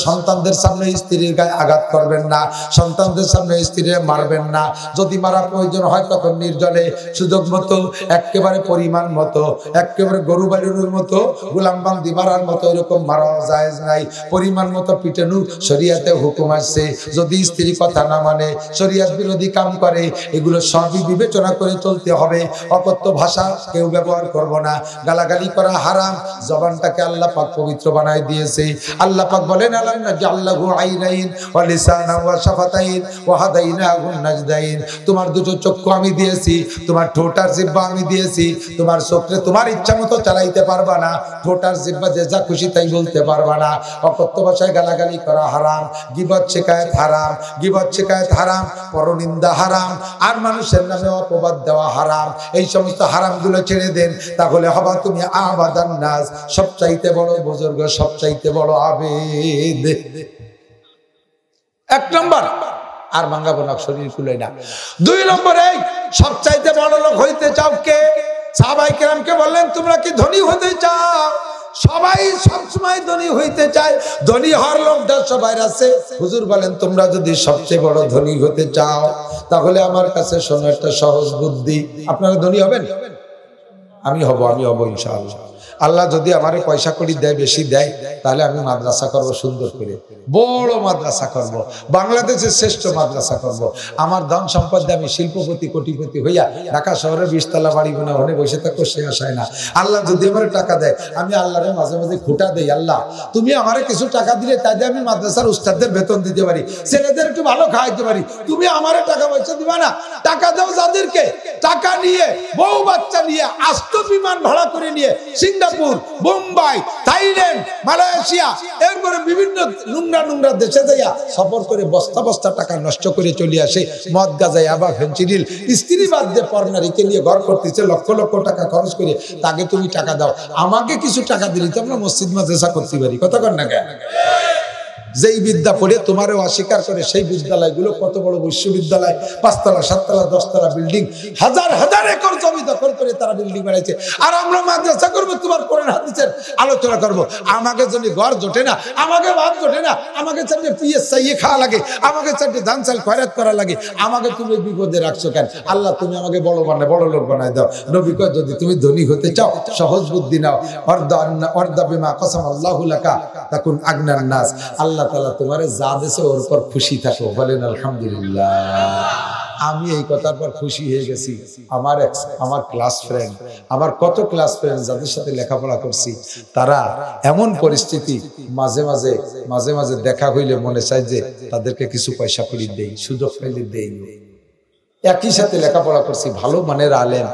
সন্তানদের সামনে স্ত্রীর গায়ে আঘাত করবেন না, সন্তানদের সামনে স্ত্রীরে মারবেন না। যদি মারা প্রয়োজন হয় তখন নির্জনে সুযোগ মতো, একেবারে পরিমাণ মতো, একেবারে গরু বাড়ির মতো গোলামবান্দি মারার মতো এরকম মারা জায়েজ নাই। পরিমাণ মতো পিটানো শরিয়াতে হুকুম আসছে। যদি স্ত্রী কথা না মানে, শরিয়াত বিরোধী কাম করে, এগুলো সবই বিবেচনা করে চলতে হবে। অকথ্য ভাষা কেউ ব্যবহার করব না। গালাগালি করা হারাম। জবানটাকে আল্লাহ পাক পবিত্র বানায় দিয়েছে। আল্লাহ পাক বলেন আল্লাহ জাল্লাহু আইনাইন ওয়া লিসানান ওয়া শাফাতাইন ওয়া হাদাইনাহুন নাজদাইন। তোমার দুটো চক্ষু আমি দিয়েছি, তোমার ঠোঁট আর জিহ্বা আমি দিয়েছি। তোমার চোখে তোমার ইচ্ছা মতো চালাইতে পারবা না, ঠোঁট আর জিহ্বা যে যা খুশি তাই বলতে পারবা না। অকথ্য ভাষায় গালাগালি করা হারাম। গীবত শিকায়েত হারাম, গীবত শিকায়েত হারাম, পরনিন্দা হারাম, আর মানুষের নামে অপবাদ দেওয়া হারাম। এই সমস্ত হারামগুলো ছেড়ে দেন, তাহলে হবা তুমি আবাদান নাস, সবচাইতে বড় বুজুর্গ, সবচাইতে বড় আবেদ। এক নম্বর, আর ভাঙ্গাবো না, শরীর খুলে না। দুই নম্বরে, সবচাইতে বড় লোক হইতে চাও কে? সাহাবায়ে কেরামকে বললেন তোমরা কি ধনী হতে চাও? সবাই সবসময় ধনী হইতে চায়, ধনী হওয়ার লোকটা সবাই আছে। হুজুর বলেন তোমরা যদি সবচেয়ে বড় ধনী হতে চাও, তাহলে আমার কাছে শোনো একটা সহজ বুদ্ধি। আপনারা ধনী হবেন? আমি হব ইনশাআল্লাহ। আল্লাহ যদি আমারে পয়সা কড়ি দেয়, বেশি দেয়, তাহলে আমি মাদ্রাসা করব, সুন্দর করে বড় মাদ্রাসা করব, বাংলাদেশের শ্রেষ্ঠ মাদ্রাসা করব। আমার ধন সম্পদ দিয়ে আমি শিল্পপতি কোটিপতি হইয়া ঢাকা শহরে 20 তলা বাড়ি বানা ওখানে বসে থাকো, সে আশায় না। আল্লাহ যদি আমারে টাকা দেয়, আমি আল্লাহরে মাঝে মাঝে খুঁটা দেই, আল্লাহ তুমি আমারে কিছু টাকা দিলে তাই দিয়ে আমি মাদ্রাসার উস্তাদদের বেতন দিতে পারি, ছেলেদের একটু ভালো খাওয়াইতে পারি। তুমি আমারে টাকা পয়সা দিবা না, টাকা দাও যাদেরকে, টাকা নিয়ে বউ বাচ্চা নিয়ে আস্ত বিমান ভাড়া করে নিয়ে সিঙ্গাপুর, বোম্বাই, থাইল্যান্ড, মালয়েশিয়া, এরপরে বিভিন্ন নোংরা দেশে যাইয়া সফর করে বস্তা বস্তা টাকা নষ্ট করে চলে আসে। মদ গাঁজায় আবার ফেন্সিডিল, স্ত্রী বাদ দিয়ে পরনারীকে নিয়ে ঘর করতেছে, লক্ষ লক্ষ টাকা খরচ করে। তাকে তুমি টাকা দাও, আমাকে কিছু টাকা দিলে তো আমরা মসজিদ মাদ্রাসা করতে পারি। কথা কর না কেন? যেই বিদ্যা পড়ে তোমারও অস্বীকার করে, সেই বিদ্যালয়গুলো কত বড় বিশ্ববিদ্যালয়, 5 তলা 7 তলা 10 তলা বিল্ডিং, হাজার হাজার একর জমি দখল করে তারা বিল্ডিং বানাইছে। আর আমরা মাদ্রাসা করবো, তোমার কোরআন হাদিসের আলোচনা করব। আমাকে যদি ঘর জোটে না, আমাকে ভাত জোটে না, আমাকে চারটে পিএস চাইয়ে খাওয়া লাগে, আমাকে চারটে ধান চাল খয়রাত করা লাগে, আমাকে তুমি বিপদে রাখছো কেন? আল্লাহ তুমি আমাকে বড় লোক বানাই দাও। নবী কয় যদি তুমি ধনী হতে চাও, সহজ বুদ্ধি নাও। অর্দা বিমা কসাম আল্লাহু লাকা তাকুন আগনান নাস। আল্লাহ তাআলা তোমারে যা দিয়েছে ওর পর খুশি থাকো, বলেন আলহামদুলিল্লাহ। আমি এই কথার পর খুশি হয়ে গেছি। আমার ক্লাস ফ্রেন্ড, আমার কত ক্লাস ফ্রেন্ড যাদের সাথে লেখাপড়া করছি, তারা এমন পরিস্থিতি মাঝে মাঝে দেখা হইলে মনে চায় যে তাদেরকে কিছু পয়সা করে দেই, সুযোগ পাইলে দেই। একই সাথে লেখাপড়া করছি, ভালো মানের আলেম,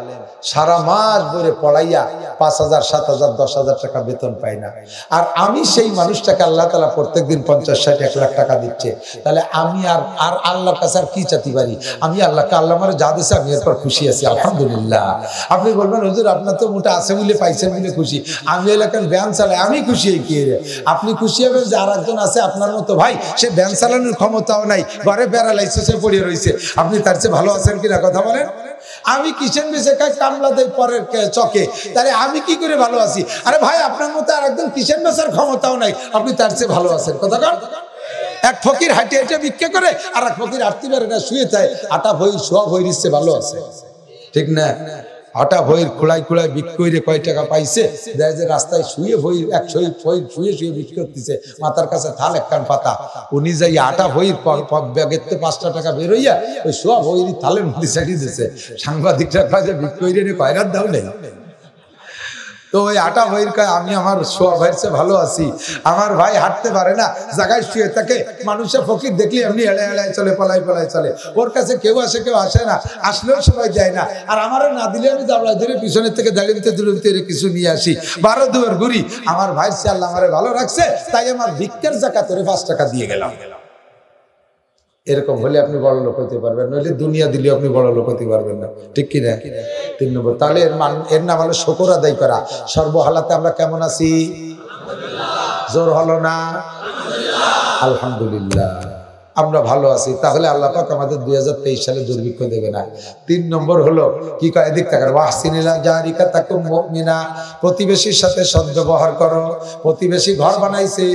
সারা মাস ধরে পড়াইয়া 5,000, 7,000, 10,000 টাকা বেতন পাই না। আর আমি সেই মানুষটাকে আল্লাহ তাআলা প্রত্যেকদিন 50, 60, 1 লাখ টাকা দিচ্ছে। তাহলে আমি আর আল্লাহর কাছে আর কি চাইতে পারি? আমি আল্লাহকে, আল্লাহ আমার যা দিয়েছে আমি এরপর খুশি আছি, আলহামদুলিল্লাহ। আপনি বলবেন হুজুর আপনার তো মোটা আছে বলে পাইছেন বলে খুশি। আমি এলাকার ভ্যান চালাই, আমি খুশি হই কি রে? আপনি খুশি হবেন যে আর একজন আছে আপনার মতো ভাই, সে ভ্যান চালানোর ক্ষমতাও নাই, ঘরে প্যারালাইসিসে পড়ে রয়েছে। আপনি তার চেয়ে ভালো আছেন কিনা কথা বলেন? আমি কিচেন বেঁচে খাই, কামলা দেই পরের চকে, তাহলে আমি কি করে ভালো আছি? আরে ভাই আপনার মতো আর একদম কিচেন বেচার ক্ষমতাও নাই, আপনি তার চেয়ে ভালো আছেন। কথা কন? এক ফকির হাঁটে হাঁটে ভিক্ষা করে, আর এক ফকির আটতে পারে না, শুয়ে যায়, আটা ভই সোয়া ভই দিচ্ছে, ভালো আছে, ঠিক না? আটা ভইয়ের খোলাই খোলাই বিক্রি করে কয় টাকা পাইছে, দেয় যে রাস্তায় শুয়ে ভইর 100 শুয়ে শুয়ে বিক্রি করতেছে, মাথার কাছে থাল একখান পাতা, উনি যাই আটা ভইর ব্যাগের 5টা টাকা বের হইয়া ওই সব ভইরই থালের মধ্যে ছাড়িয়ে দিচ্ছে। সাংবাদিকরা কয় যে বিক্রি করে কয়রাত দাও নেই। তো ওই আটা ভাইয়ের কয় আমি আমার সোয়া ভাইয়ের চেয়ে ভালো আছি, আমার ভাই হাঁটতে পারে না, জায়গায় শুয়ে থাকে, মানুষের ফকির দেখলে এমনি এড়ায় এড়ায় চলে, পলাই পলাই চলে, ওর কাছে কেউ আসে কেউ আসে না, আসলেও সবাই যায় না, আর আমারও না দিলে আমি দাবড়া ধরে পিছনের থেকে দাঁড়িয়ে দূরে কিছু নিয়ে আসি, 12 দুয়ার ঘুরি, আমার ভাই সে আল্লাহ আমারে ভালো রাখছে, তাই আমার ভিক্ষার জাকাত ওরে 5 টাকা দিয়ে গেলাম। এরকম হলে আপনি বড় লোক হতে পারবেন, নইলে দুনিয়া দিলে আপনি বড় লোক হতে পারবেন না, ঠিক কি না? 3 নম্বর, তাহলে এর নাম হলো শুকর আদায় করা। সর্বহালাতে আমরা কেমন আছি? জোর হলো না? আলহামদুলিল্লাহ, আমরা ভালো আছি। তাহলে আল্লাহ পাক আমাদের 2023 সালে দুর্ভিক্ষ দেবে না। 3 নম্বর হলো কি কয়, এদিক তাকার, ওয়াহসিনিলা জারিকা তাকুম মুমিনা, প্রতিবেশীর সাথে সদ্ব্যবহার করো। প্রতিবেশী ঘর বানাইছে,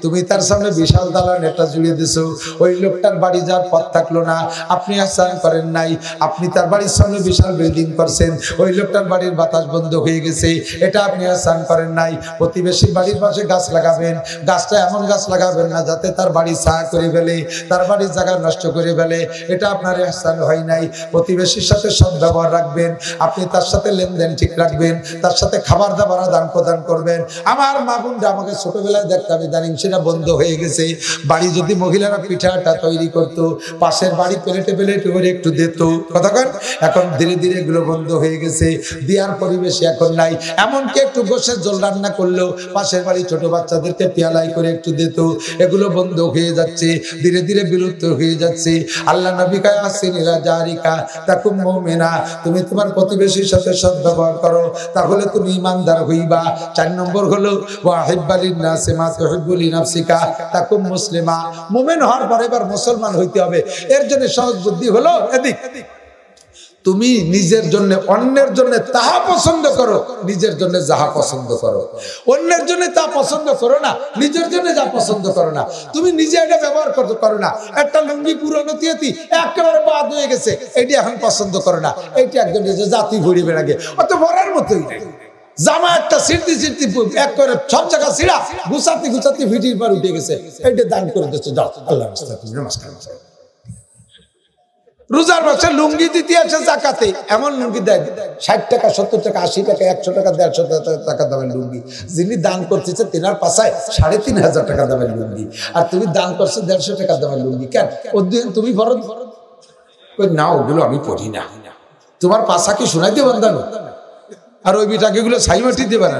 তুমি তার সামনে বিশাল দালান এটা জুড়িয়ে দিছো, ওই লোকটার বাড়ি যাওয়ার পথ থাকলো না, আপনি আহসান করেন নাই, আপনি তার বাড়ির সামনে বিশাল বিল্ডিং করছেন, ওই লোকটার বাড়ির বাতাস বন্ধ হয়ে গেছে, এটা আপনি আহসান করেন নাই। প্রতিবেশীর বাড়ির পাশে গাছ লাগাবেন, গাছটা এমন গাছ লাগাবেন না যাতে তার বাড়ি ছায়া করে ফেলে, তার বাড়ির জায়গা নষ্ট করে ফেলে, এটা আপনার ইহসান হয় নাই। প্রতিবেশীর সাথে সদ্ব্যবহার রাখবেন, আপনি তার সাথে লেনদেন ঠিক রাখবেন, তার সাথে খাবার দাবার আদান প্রদান করবেন। আমার মা বোনরা আমাকে ছোটবেলায় দেখতাম, ইদানিং সেটা বন্ধ হয়ে গেছে। বাড়ি যদি মহিলারা পিঠাটা তৈরি করতো, পাশের বাড়ি প্লেটে প্লেটে করে একটু দিত, কথা কন, এখন ধীরে ধীরে এগুলো বন্ধ হয়ে গেছে, দেওয়ার পরিবেশ এখন নাই। এমনকি একটু গোশের জল রান্না করলেও পাশের বাড়ি ছোট বাচ্চাদেরকে পেয়ালাই করে একটু দিত, এগুলো বন্ধ হয়ে যাচ্ছে, ধীরে ধীরে বিলুপ্ত হয়ে যাচ্ছে। আল্লাহ নবী কয় আসিনিলা জারিকা তাকুম মুমিনা, তুমি তোমার প্রতিবেশীর সাথে সদ্ব্যবহার করো, তাহলে তুমি ঈমানদার হইবা। 4 নম্বর হলো ওয়াহিব্বালিন নাসি মা তুহিব্বু লিনাফসিকা তাকুম মুসলিমা, মুমিন হওয়ার পরে এবার মুসলমান হইতে হবে। এর জন্য সহজ বুদ্ধি হলো এদিক, তুমি নিজের জন্য অন্যের জন্য তাহা পছন্দ করো, নিজের জন্য যাহা পছন্দ করো। অন্যের জন্য তা পছন্দ করো না, নিজের জন্য যা পছন্দ করো না। তুমি নিজে এটা ব্যবহার করতে করো না, একটা লুঙ্গি পুরনো তিয়াতি একেবারে বাদ হয়ে গেছে, এটি এখন পছন্দ করো না, এইটি একজন নিজে জাতি ঘুরি বেড়াগে, অত বলার মতোই নেই। জামা একটা ছিড়তি ছিড়তি এক করে সব জায়গা ছিড়া, গুছাতি গুছাতি ভিটির পর উঠে গেছে, এইটা দান করে দিচ্ছ, যাও আল্লাহ নমস্কার। রোজার মাসে লুঙ্গি দিতে আসে জাকাতে, এমন লুঙ্গি দেয় 60 টাকা 70 টাকা 80 টাকা 100 টাকা 150 টাকা দামের লুঙ্গি, যিনি দান করতেছে তেনার পাশায় 3500 টাকা দামের লুঙ্গি, আর তুমি দান করছো 150 টাকা দামের লুঙ্গি। কেন? তুমি ফরজ না, ওগুলো আমি পড়ি না, তোমার পাশা কি শোনাইতে পারতাম, আর ওই বিটাকে গুলো ছাইমাটি দেবে না।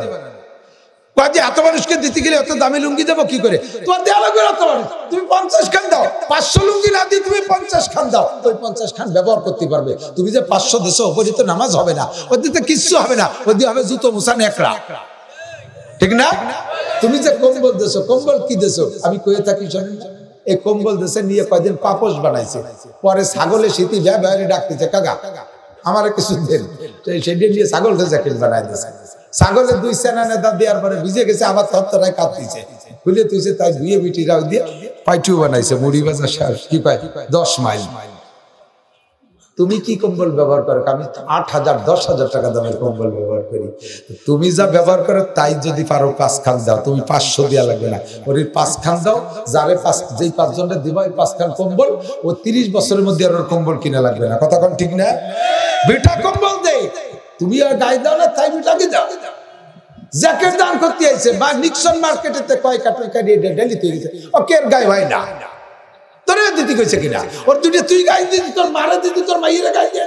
এত মানুষকে দিতে গেলে এত দামি লুঙ্গি দেবো কি করে? তোমার দেওয়া লাগবে এত মানুষ, তুমি 50 খান দাও, 500 লুঙ্গি না দিয়ে তুমি 50 খান দাও, ওই 50 খান ব্যবহার করতে পারবে। তুমি যে 500 দেশো ওপরে তো নামাজ হবে না, ওই দিতে কিচ্ছু হবে না, ওই দিয়ে হবে জুতো মুসান একরা, ঠিক না? তুমি যে কম্বল দেশো, কম্বল কি দেশো আমি কয়ে থাকি শোনেন, এই কম্বল দেশে নিয়ে কয়দিন পাপোশ বানাইছে, পরে ছাগলে শীতি ব্যবহারে ডাকতেছে, কাকা আমার কিছু দেন, সেদিন নিয়ে ছাগলটা জ্যাকেট বানাই দিয়েছে, ছাগলের 2 সেনা নেতা দেওয়ার পরে ভিজে গেছে, আবার থরথরায় কাঁপতেছে, খুলে তুইছে, তাই ধুয়ে বিটিরাও দিয়ে পাইটু বানাইছে, মুড়ি বাজার সার কি পাই 10 মাইল। তুমি কি কম্বল ব্যবহার করো? আমি 8,000 10,000 টাকা দামের কম্বল ব্যবহার করি। তুমি যা ব্যবহার করো তাই যদি পারো 5 খান দাও, তুমি 500 দেওয়া লাগবে না, ওর 5 খান দাও, যারে যেই 5 জনটা দিবা ওই 5 খান কম্বল, ও 30 বছরের মধ্যে আর ওর কম্বল কিনা লাগবে না, কথা কোন ঠিক না? বেটা কম্বল দে, তুমি আর গায়ে দাও না, তাই বেটাকে দাও। জ্যাকেট দান করতে আইছে বা নিক্সন মার্কেটেতে কয় কাটুই কাটিয়ে ডেলি তৈরি, ও কের গায়ে হয় না, তোর দিদি কইছে কিনা, ওর দুটো তুই গায়ে দিদি, তোর মারা দিদি, তোর মাইয়ের গায়ে দিয়ে,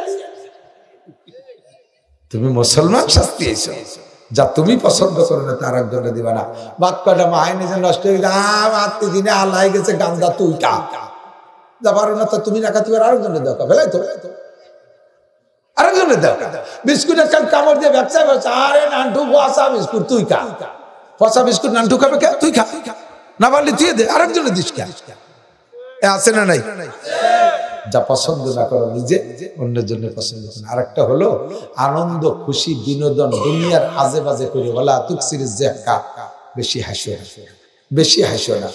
তুমি মুসলমান শাস্তি আইছো, যা তুমি পছন্দ করো না তার একজনে দিবা না। বাদ কয়টা মায় নিজে নষ্ট হয়ে গেছে, আত্মীয় দিনে আল্লাহ গেছে গান্দা, তুই কা যা পারো না তো তুমি রাখা, তুমি আরেকজনে দাও, ফেলাই তো আরেকজনে দাও। বিস্কুট একটা কামড় দিয়ে ব্যবসা করছে, আরে নান্টু পচা বিস্কুট, তুই খা, পচা বিস্কুট নান্টু খাবে কে? তুই খা, না পারলে তুই দে, আরেকজনে দিস কে? আছে না নাই? যা পছন্দ না করো নিজে, অন্যের জন্য পছন্দ করো। আর একটা হলো আনন্দ খুশি বিনোদন দুনিয়ার আজে বাজে করে বলা, তুকসিরিজ জাকা, বেশি হাসো, বেশি হাসো না।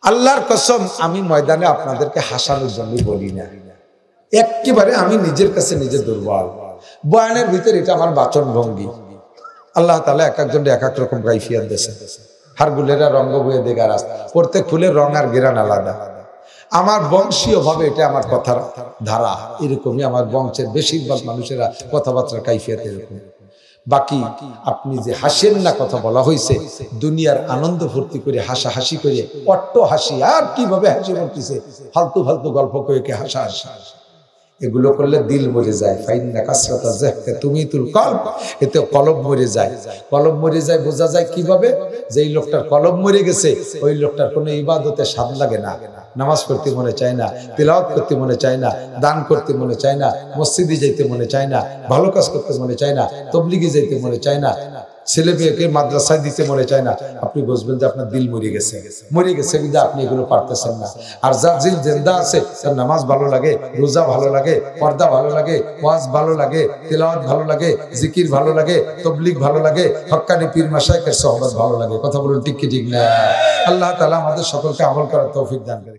আল্লাহর কসম, আমি ময়দানে আপনাদেরকে হাসানোর জন্য বলি না, একেবারে আমি নিজের কাছে নিজে দুর্বল, বয়ানের ভিতরে এটা আমার বাচন ভঙ্গি। আল্লাহ তাআলা এক একজনের এক এক রকম কাইফিয়াত দিয়েছে। হারগুলেরা রঙ্গ বয়ে দেগা রাস্তা, প্রত্যেক ফুলের রং আর গেরান আলাদা। আমার বংশীয় ভাবে এটা আমার কথার ধারা এরকমই, আমার বংশের বেশিরভাগ মানুষেরা কথাবার্তার কাইফিয়াত এরকম। বাকি আপনি যে হাসেন না কথা বলা হয়েছে, দুনিয়ার আনন্দ ফুর্তি করে হাসাহাসি করে অট্ট হাসি, আর কিভাবে হাসি বলতেছে, ফালতু ফালতু গল্প করে কে হাসা হাসা, এগুলো করলে দিল মরে যায়। ফাইন্না কাসরাতা যাহকা তুমিতুল কলব, এতে কলব মরে যায়। কলব মরে যায় বোঝা যায় কিভাবে, যেই লোকটার কলব মরে গেছে ওই লোকটার কোনো ইবাদতে স্বাদ লাগে না, নামাজ পড়তে মনে চায় না, তিলাওয়াত করতে মনে চায় না, দান করতে মনে চায় না, মসজিদে যাইতে মনে চায় না, ভালো কাজ করতে মনে চায় না, তবলিগে যাইতে মনে চায় না, ছেলে মেয়েকে মাদ্রাসায় দিতে মনে চায় না। আপনি বুঝবেন যে আপনার দিল মরে গেছে, মরে গেছে কিন্তু আপনি এগুলো পারতেছেন না। আর যার দিল জিন্দা আছে, তার নামাজ ভালো লাগে, রোজা ভালো লাগে, পর্দা ভালো লাগে, ওয়াজ ভালো লাগে, তিলাওয়াত ভালো লাগে, জিকির ভালো লাগে, তবলিগ ভালো লাগে, হক্কানি পীর মাশায়েখের সোহবত ভালো লাগে। কথা বলুন ঠিক কি ঠিক না? আল্লাহ তাআলা আমাদের সকলকে আমল করার তৌফিক দান করেন।